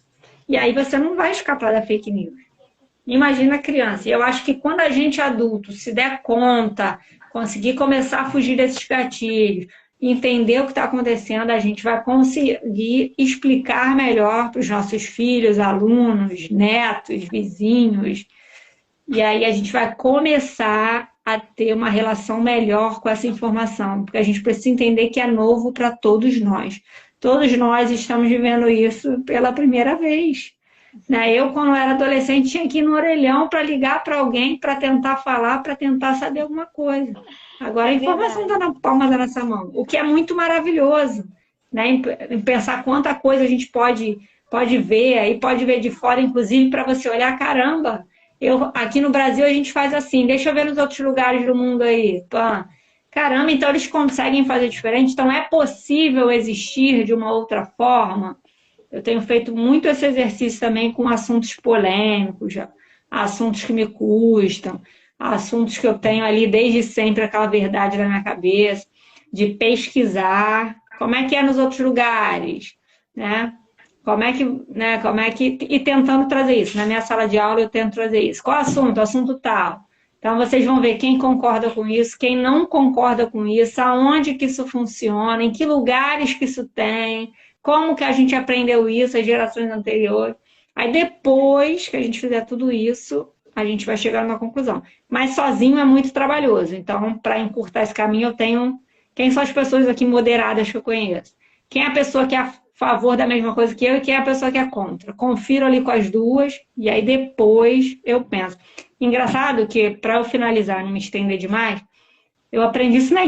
E aí você não vai escapar da fake news. Imagina a criança. Eu acho que quando a gente adulto se der conta, conseguir começar a fugir desses gatilhos, entender o que está acontecendo, a gente vai conseguir explicar melhor para os nossos filhos, alunos, netos, vizinhos. E aí a gente vai começar a ter uma relação melhor com essa informação, porque a gente precisa entender que é novo para todos nós. Todos nós estamos vivendo isso pela primeira vez. Eu, quando era adolescente, tinha que ir no orelhão para ligar para alguém, para tentar falar, para tentar saber alguma coisa. Agora a informação está na palma da nossa mão, o que é muito maravilhoso, né? Em pensar quanta coisa a gente pode ver, aí pode ver de fora, inclusive, para você olhar, caramba, aqui no Brasil a gente faz assim, deixa eu ver nos outros lugares do mundo aí. Caramba, então eles conseguem fazer diferente, então é possível existir de uma outra forma. Eu tenho feito muito esse exercício também com assuntos polêmicos, assuntos que me custam, assuntos que eu tenho ali desde sempre aquela verdade na minha cabeça, de pesquisar como é que é nos outros lugares, né? Como é que e tentando trazer isso. Na minha sala de aula eu tento trazer isso. Qual assunto? Assunto tal. Então vocês vão ver quem concorda com isso, quem não concorda com isso, aonde que isso funciona, em que lugares que isso tem, como que a gente aprendeu isso, as gerações anteriores. Aí depois que a gente fizer tudo isso, a gente vai chegar numa conclusão. Mas sozinho é muito trabalhoso. Então, para encurtar esse caminho, eu tenho... Quem são as pessoas aqui moderadas que eu conheço? Quem é a pessoa que é a favor da mesma coisa que eu e quem é a pessoa que é contra? Confiro ali com as duas e aí depois eu penso. Engraçado que, para eu finalizar, não me estender demais, eu aprendi isso na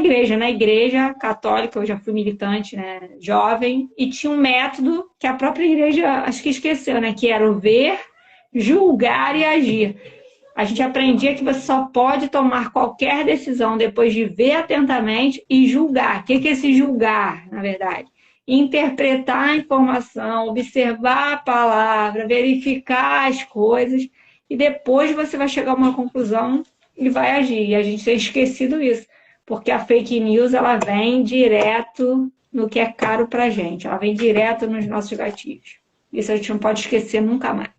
igreja católica, eu já fui militante, né, jovem, e tinha um método que a própria igreja, acho que esqueceu, né, que era o ver, julgar e agir. A gente aprendia que você só pode tomar qualquer decisão depois de ver atentamente e julgar. O que é esse julgar, na verdade? Interpretar a informação, observar a palavra, verificar as coisas, e depois você vai chegar a uma conclusão e vai agir. E a gente tem esquecido isso, porque a fake news ela vem direto no que é caro pra gente, ela vem direto nos nossos gatilhos. Isso a gente não pode esquecer nunca mais.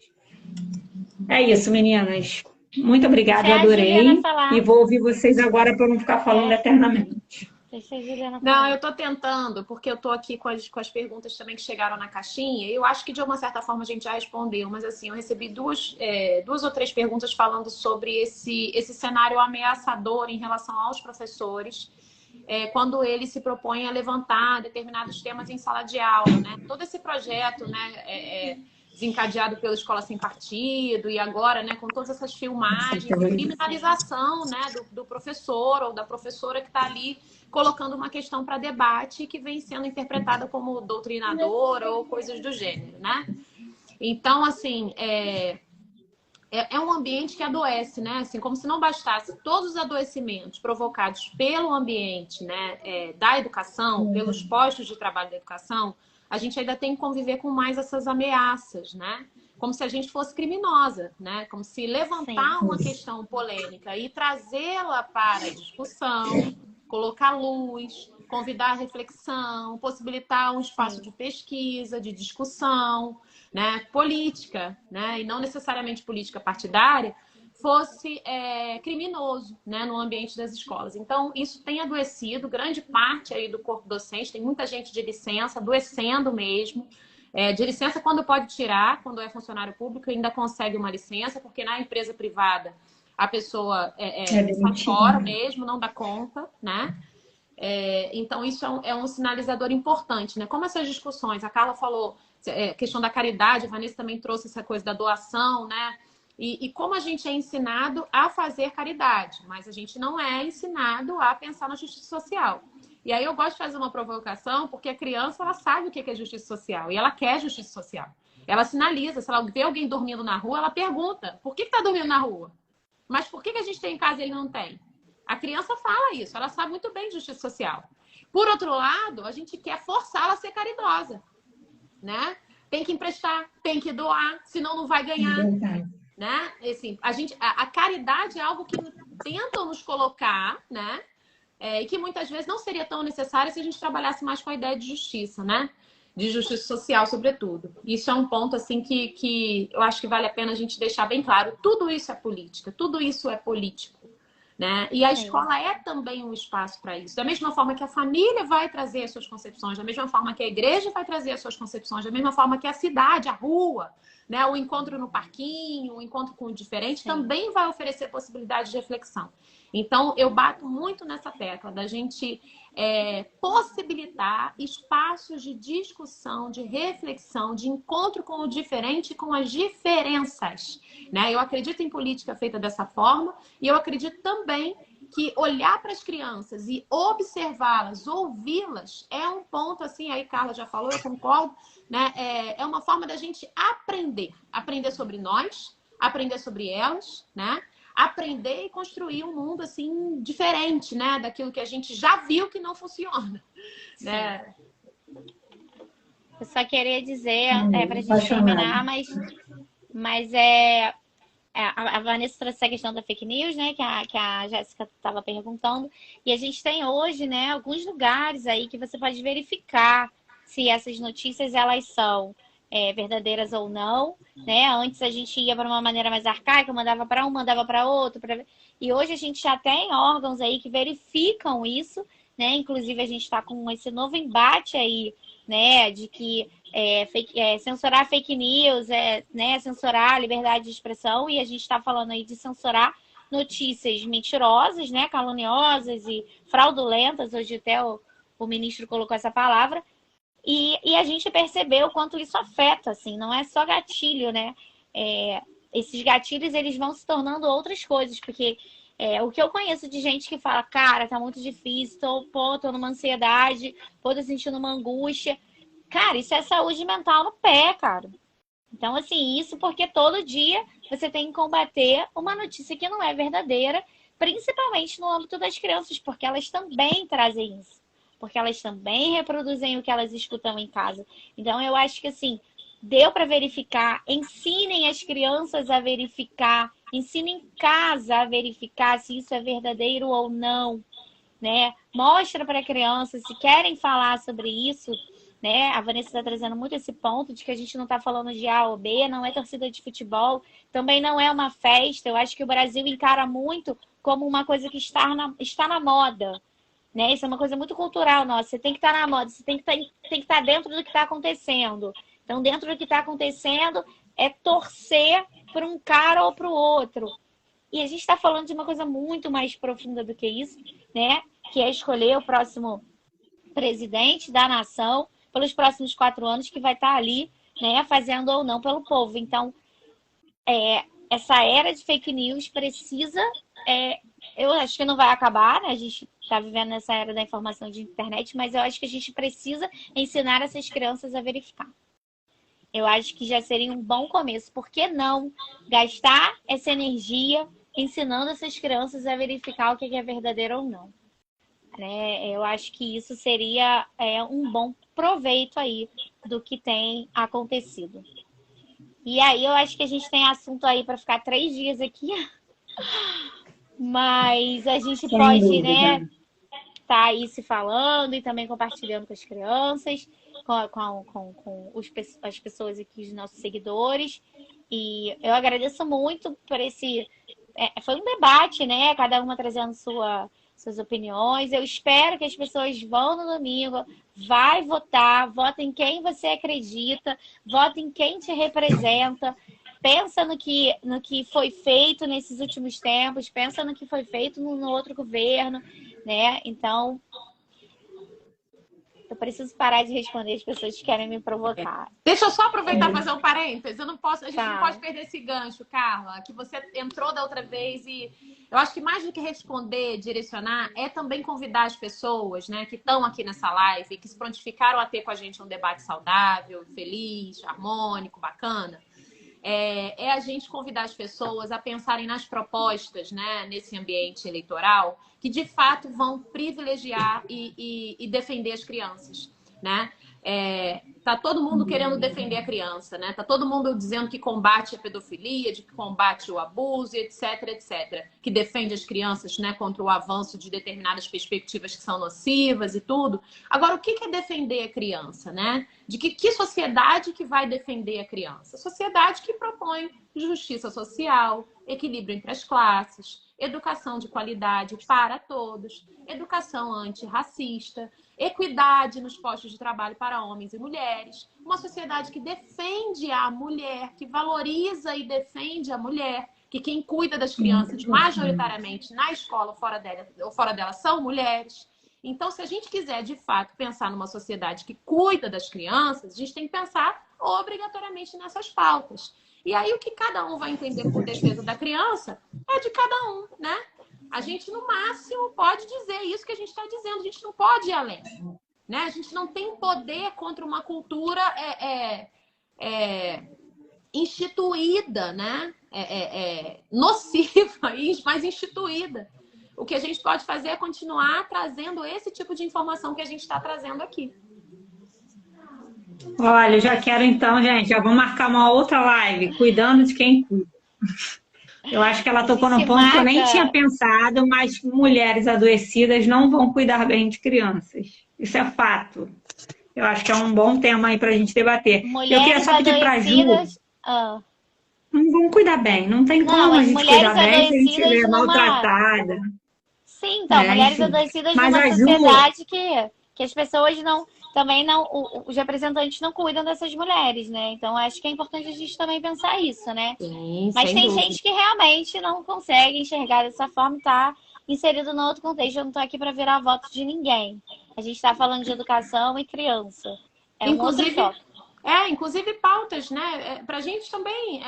É isso, meninas. Muito obrigada, eu adorei. E vou ouvir vocês agora para não ficar falando eternamente. Deixa a Juliana falar. Não, eu estou tentando, porque eu estou aqui com as perguntas também que chegaram na caixinha. Eu acho que de uma certa forma a gente já respondeu, mas assim, eu recebi duas ou três perguntas falando sobre esse cenário ameaçador em relação aos professores, quando eles se propõem a levantar determinados temas em sala de aula, né? Todo esse projeto, né, desencadeado pela Escola Sem Partido e agora, né, com todas essas filmagens, criminalização, né, do professor ou da professora que está ali colocando uma questão para debate que vem sendo interpretada como doutrinadora ou coisas do gênero, né? Então, assim, é um ambiente que adoece, né? Assim, como se não bastasse todos os adoecimentos provocados pelo ambiente, né, da educação, pelos postos de trabalho da educação, a gente ainda tem que conviver com mais essas ameaças, né? Como se a gente fosse criminosa, né? Como se levantar uma questão polêmica e trazê-la para a discussão, colocar luz, convidar a reflexão, possibilitar um espaço de pesquisa, de discussão, né, política, né, e não necessariamente política partidária, fosse criminoso, né, no ambiente das escolas. Então, isso tem adoecido grande parte aí do corpo docente, tem muita gente de licença, adoecendo mesmo. De licença quando pode tirar, quando é funcionário público, ainda consegue uma licença, porque na empresa privada a pessoa sai fora mesmo, não dá conta, né? Então, isso é um sinalizador importante, né? Como essas discussões, a Carla falou, questão da caridade, a Vanessa também trouxe essa coisa da doação, né? E como a gente é ensinado a fazer caridade, mas a gente não é ensinado a pensar na justiça social. E aí eu gosto de fazer uma provocação, porque a criança, ela sabe o que é justiça social, e ela quer justiça social. Ela sinaliza, se ela vê alguém dormindo na rua, ela pergunta, por que está dormindo na rua? Mas por que a gente tem em casa e ele não tem? A criança fala isso, ela sabe muito bem de justiça social. Por outro lado, a gente quer forçá-la a ser caridosa, né? Tem que emprestar, tem que doar, senão não vai ganhar, né? Assim, a caridade é algo que tentam nos colocar, né? E que muitas vezes não seria tão necessário se a gente trabalhasse mais com a ideia de justiça, né? De justiça social, sobretudo. Isso é um ponto assim que eu acho que vale a pena a gente deixar bem claro. Tudo isso é política, tudo isso é político. Né? E a escola é também um espaço para isso. Da mesma forma que a família vai trazer as suas concepções, da mesma forma que a igreja vai trazer as suas concepções, da mesma forma que a cidade, a rua, né? O encontro no parquinho, o encontro com o diferente, também vai oferecer possibilidade de reflexão. Então, eu bato muito nessa tecla da gente possibilitar espaços de discussão, de reflexão, de encontro com o diferente e com as diferenças. Né? Eu acredito em política feita dessa forma e eu acredito também que olhar para as crianças e observá-las, ouvi-las, é um ponto, assim, aí Carla já falou, eu concordo, né? É uma forma da gente aprender sobre nós, aprender sobre elas, né? Aprender e construir um mundo assim diferente, né, daquilo que a gente já viu que não funciona, né? Eu só queria dizer, para a gente terminar, mas a Vanessa trouxe a questão da fake news, né, que a Jéssica estava perguntando, e a gente tem hoje, né, alguns lugares aí que você pode verificar se essas notícias elas são verdadeiras ou não, né? Antes a gente ia para uma maneira mais arcaica, mandava para um, mandava para outro, e hoje a gente já tem órgãos aí que verificam isso, né? Inclusive a gente está com esse novo embate aí, né? De que censurar fake news, né? Censurar a liberdade de expressão, e a gente está falando aí de censurar notícias mentirosas, né? Caluniosas e fraudulentas. Hoje até o ministro colocou essa palavra. E a gente percebeu o quanto isso afeta, assim, não é só gatilho, né? Esses gatilhos, eles vão se tornando outras coisas, porque o que eu conheço de gente que fala, cara, tá muito difícil, tô numa ansiedade, tô sentindo uma angústia. Cara, isso é saúde mental no pé, cara. Então, assim, isso porque todo dia você tem que combater uma notícia que não é verdadeira, principalmente no âmbito das crianças, porque elas também trazem isso. Porque elas também reproduzem o que elas escutam em casa. Então, eu acho que, assim, deu para verificar. Ensinem as crianças a verificar. Ensinem em casa a verificar se isso é verdadeiro ou não, né? Mostra para a criança, se querem falar sobre isso, né? A Vanessa está trazendo muito esse ponto de que a gente não está falando de A ou B, não é torcida de futebol, também não é uma festa. Eu acho que o Brasil encara muito como uma coisa que está na moda. Né? Isso é uma coisa muito cultural nossa. Você tem que estar na moda, você tem que estar dentro do que está acontecendo. Então, dentro do que está acontecendo é torcer para um cara ou para o outro. E a gente está falando de uma coisa muito mais profunda do que isso, né? Que é escolher o próximo presidente da nação pelos próximos 4 anos, que vai estar ali, né? Fazendo ou não pelo povo. Então, essa era de fake news precisa... eu acho que não vai acabar, né? A gente está vivendo nessa era da informação de internet, mas eu acho que a gente precisa ensinar essas crianças a verificar. Eu acho que já seria um bom começo. Por que não gastar essa energia ensinando essas crianças a verificar o que é verdadeiro ou não? Né? Eu acho que isso seria um bom proveito aí do que tem acontecido. E aí eu acho que a gente tem assunto aí para ficar 3 dias aqui, mas a gente Sem pode, dúvida. né, tá aí se falando e também compartilhando com as crianças, com as pessoas aqui, os nossos seguidores. E eu agradeço muito por esse. Foi um debate, né? Cada uma trazendo suas opiniões. Eu espero que as pessoas vão no domingo, vai votar, vota em quem você acredita, vota em quem te representa. Pensa no que foi feito nesses últimos tempos, pensa no que foi feito no outro governo, né? Então, eu preciso parar de responder as pessoas que querem me provocar. Deixa eu só aproveitar e fazer um parênteses. A gente Tá. não pode perder esse gancho, Carla, que você entrou da outra vez e eu acho que mais do que responder, direcionar, é também convidar as pessoas, né, que estão aqui nessa live, que se prontificaram a ter com a gente um debate saudável, feliz, harmônico, bacana. É a gente convidar as pessoas a pensarem nas propostas, né, nesse ambiente eleitoral, que de fato vão privilegiar e defender as crianças, né? Tá todo mundo querendo defender a criança, né? Tá todo mundo dizendo que combate a pedofilia, de que combate o abuso, etc, etc. Que defende as crianças, né, contra o avanço de determinadas perspectivas que são nocivas e tudo. Agora, o que é defender a criança, né? De que sociedade que vai defender a criança? Sociedade que propõe justiça social, equilíbrio entre as classes, educação de qualidade para todos, educação antirracista, equidade nos postos de trabalho para homens e mulheres, uma sociedade que defende a mulher, que valoriza e defende a mulher, que quem cuida das crianças majoritariamente na escola ou fora dela são mulheres. Então, se a gente quiser, de fato, pensar numa sociedade que cuida das crianças, a gente tem que pensar obrigatoriamente nessas pautas. E aí, o que cada um vai entender por defesa da criança é de cada um, né? A gente, no máximo, pode dizer isso que a gente está dizendo. A gente não pode ir além, né? A gente não tem poder contra uma cultura instituída, né? Nociva, mas instituída. O que a gente pode fazer é continuar trazendo esse tipo de informação que a gente está trazendo aqui. Olha, eu já quero então, gente, já vamos marcar uma outra live, cuidando de quem cuida. Eu acho que ela tocou num ponto que eu nem tinha pensado, mas mulheres adoecidas não vão cuidar bem de crianças. Isso é fato. Eu acho que é um bom tema aí para a gente debater. Mulheres eu queria só pedir para a Ju... Não vão cuidar bem. Não tem como a gente cuidar bem se a gente estiver maltratada. Sim, então, mulheres adoecidas numa sociedade que as pessoas os representantes não cuidam dessas mulheres, né? Então, acho que é importante a gente também pensar isso, né? Sim, mas tem gente que realmente não consegue enxergar dessa forma e tá inserido no outro contexto. Eu não tô aqui para virar voto de ninguém. A gente tá falando de educação e criança. Inclusive pautas, né? Pra gente também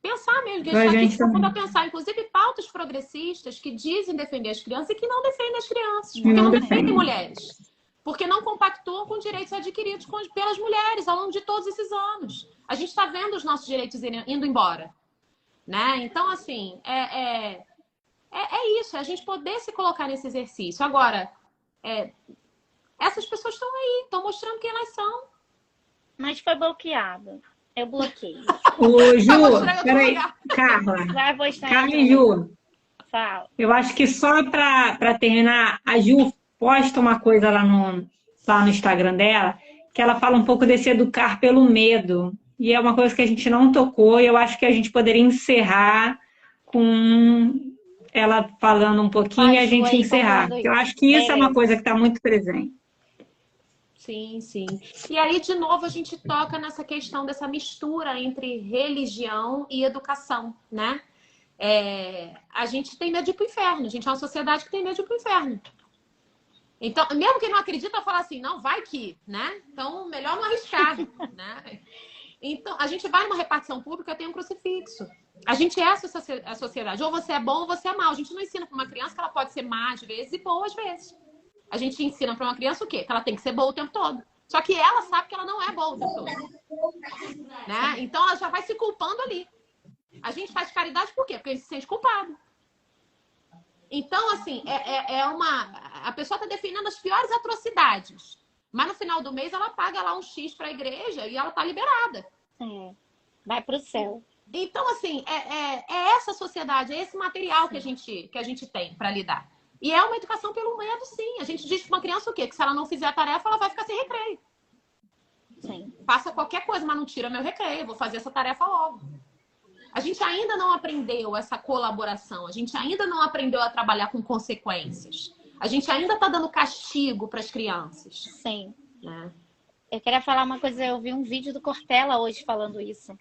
pensar mesmo, que a gente está aqui a pensar, inclusive pautas progressistas que dizem defender as crianças e que não defendem as crianças, porque não defendem mulheres. Porque não compactuam com direitos adquiridos pelas mulheres ao longo de todos esses anos. A gente está vendo os nossos direitos indo embora, né? Então, assim, é isso, é a gente poder se colocar nesse exercício. Agora, essas pessoas estão aí, estão mostrando quem elas são. Mas foi bloqueado. Eu bloqueei. Ô, Ju, peraí, Carla e Ju. Fala. Eu acho que só para terminar, a Ju posta uma coisa lá no Instagram dela, que ela fala um pouco desse educar pelo medo. E é uma coisa que a gente não tocou, e eu acho que a gente poderia encerrar com ela falando um pouquinho e a gente encerrar. Eu acho que isso é uma coisa que está muito presente. Sim, sim. E aí, de novo, a gente toca nessa questão dessa mistura entre religião e educação, né? A gente tem medo de ir pro inferno. A gente é uma sociedade que tem medo de ir pro inferno. Então, mesmo quem não acredita, fala assim, não, vai que, né? Então, melhor não arriscar, né? Então, a gente vai numa repartição pública, tem um crucifixo. A gente é a sociedade. Ou você é bom ou você é mal. A gente não ensina para uma criança que ela pode ser má às vezes e boa às vezes. A gente ensina para uma criança o quê? Que ela tem que ser boa o tempo todo. Só que ela sabe que ela não é boa o tempo todo, né? Então ela já vai se culpando ali. A gente faz caridade por quê? Porque a gente se sente culpado. Então, assim, a pessoa está defendendo as piores atrocidades. Mas no final do mês ela paga lá um X para a igreja e ela tá liberada. Vai pro céu. Então, assim, é essa sociedade, é esse material que a gente tem para lidar. E é uma educação pelo medo, sim. A gente diz para uma criança o quê? Que se ela não fizer a tarefa, ela vai ficar sem recreio. Sim. Faça qualquer coisa, mas não tira meu recreio. Vou fazer essa tarefa logo. A gente ainda não aprendeu essa colaboração. A gente ainda não aprendeu a trabalhar com consequências. A gente ainda está dando castigo para as crianças. Sim. Né? Eu queria falar uma coisa. Eu vi um vídeo do Cortella hoje falando isso.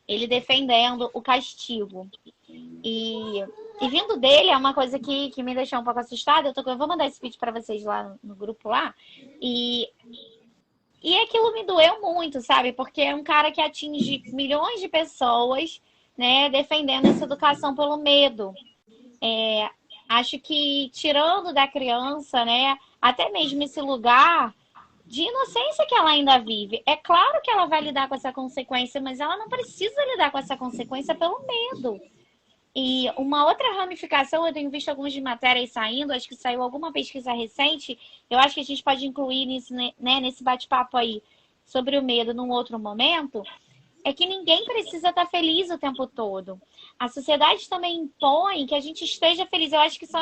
Ele defendendo o castigo. E vindo dele é uma coisa que me deixou um pouco assustada. Eu vou mandar esse vídeo para vocês lá no grupo lá. E aquilo me doeu muito, sabe? Porque é um cara que atinge milhões de pessoas, né? Defendendo essa educação pelo medo. Acho que tirando da criança, né? Até mesmo esse lugar de inocência que ela ainda vive. É claro que ela vai lidar com essa consequência, mas ela não precisa lidar com essa consequência pelo medo. E uma outra ramificação, eu tenho visto algumas matérias saindo, acho que saiu alguma pesquisa recente, eu acho que a gente pode incluir nisso, né, nesse bate-papo aí sobre o medo num outro momento, é que ninguém precisa estar feliz o tempo todo. A sociedade também impõe que a gente esteja feliz. Eu acho que são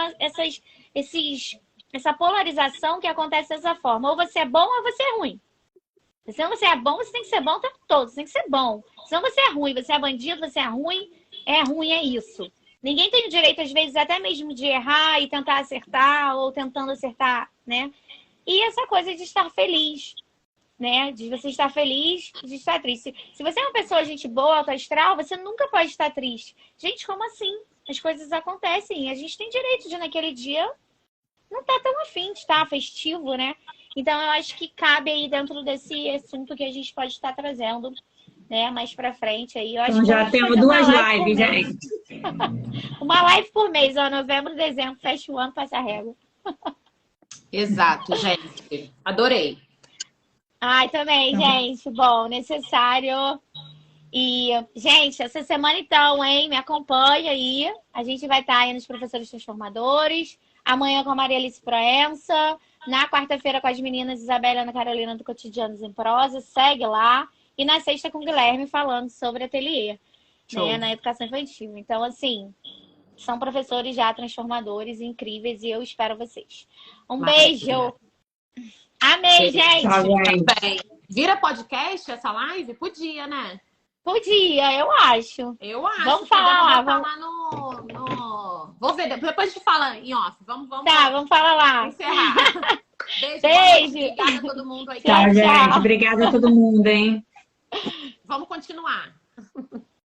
essa polarização que acontece dessa forma. Ou você é bom ou você é ruim. Se não você é bom, você tem que ser bom o tempo todo. Você tem que ser bom. Se não você é ruim, você é bandido, você é ruim, é isso. Ninguém tem o direito, às vezes, até mesmo de errar e tentar acertar, ou tentando acertar, né? E essa coisa de estar feliz, né? De você estar feliz, de estar triste. Se você é uma pessoa, gente boa, alto astral, você nunca pode estar triste. Gente, como assim? As coisas acontecem. A gente tem direito de, naquele dia, não tá tão afim de estar festivo, né? Então, eu acho que cabe aí dentro desse assunto que a gente pode estar trazendo, né? Mais pra frente aí. Eu acho então já temos 2 lives, gente. Uma live por mês, ó. Novembro, dezembro, fecha o ano, passa a régua. Exato, gente. Adorei. Ai, também, gente. Bom, necessário. E, gente, essa semana então, hein? Me acompanha aí. A gente vai estar aí nos Professores Transformadores. Amanhã com a Maria Alice Proença. Na quarta-feira com as meninas Isabela e Ana Carolina do Cotidianos em Prosa. Segue lá. E na sexta com o Guilherme falando sobre ateliê, né, na educação infantil. Então, assim, são professores já transformadores incríveis e eu espero vocês. Um beijo! Amei, gente! Também. Vira podcast essa live? Podia, né? Podia, eu acho. Eu acho. Vamos falar lá. Vou ver, depois a gente fala em off. Vamos Tá, vamos falar lá. Encerrar. Beijo. Obrigada a todo mundo aí. Tchau, gente. Obrigada a todo mundo, hein? Vamos continuar.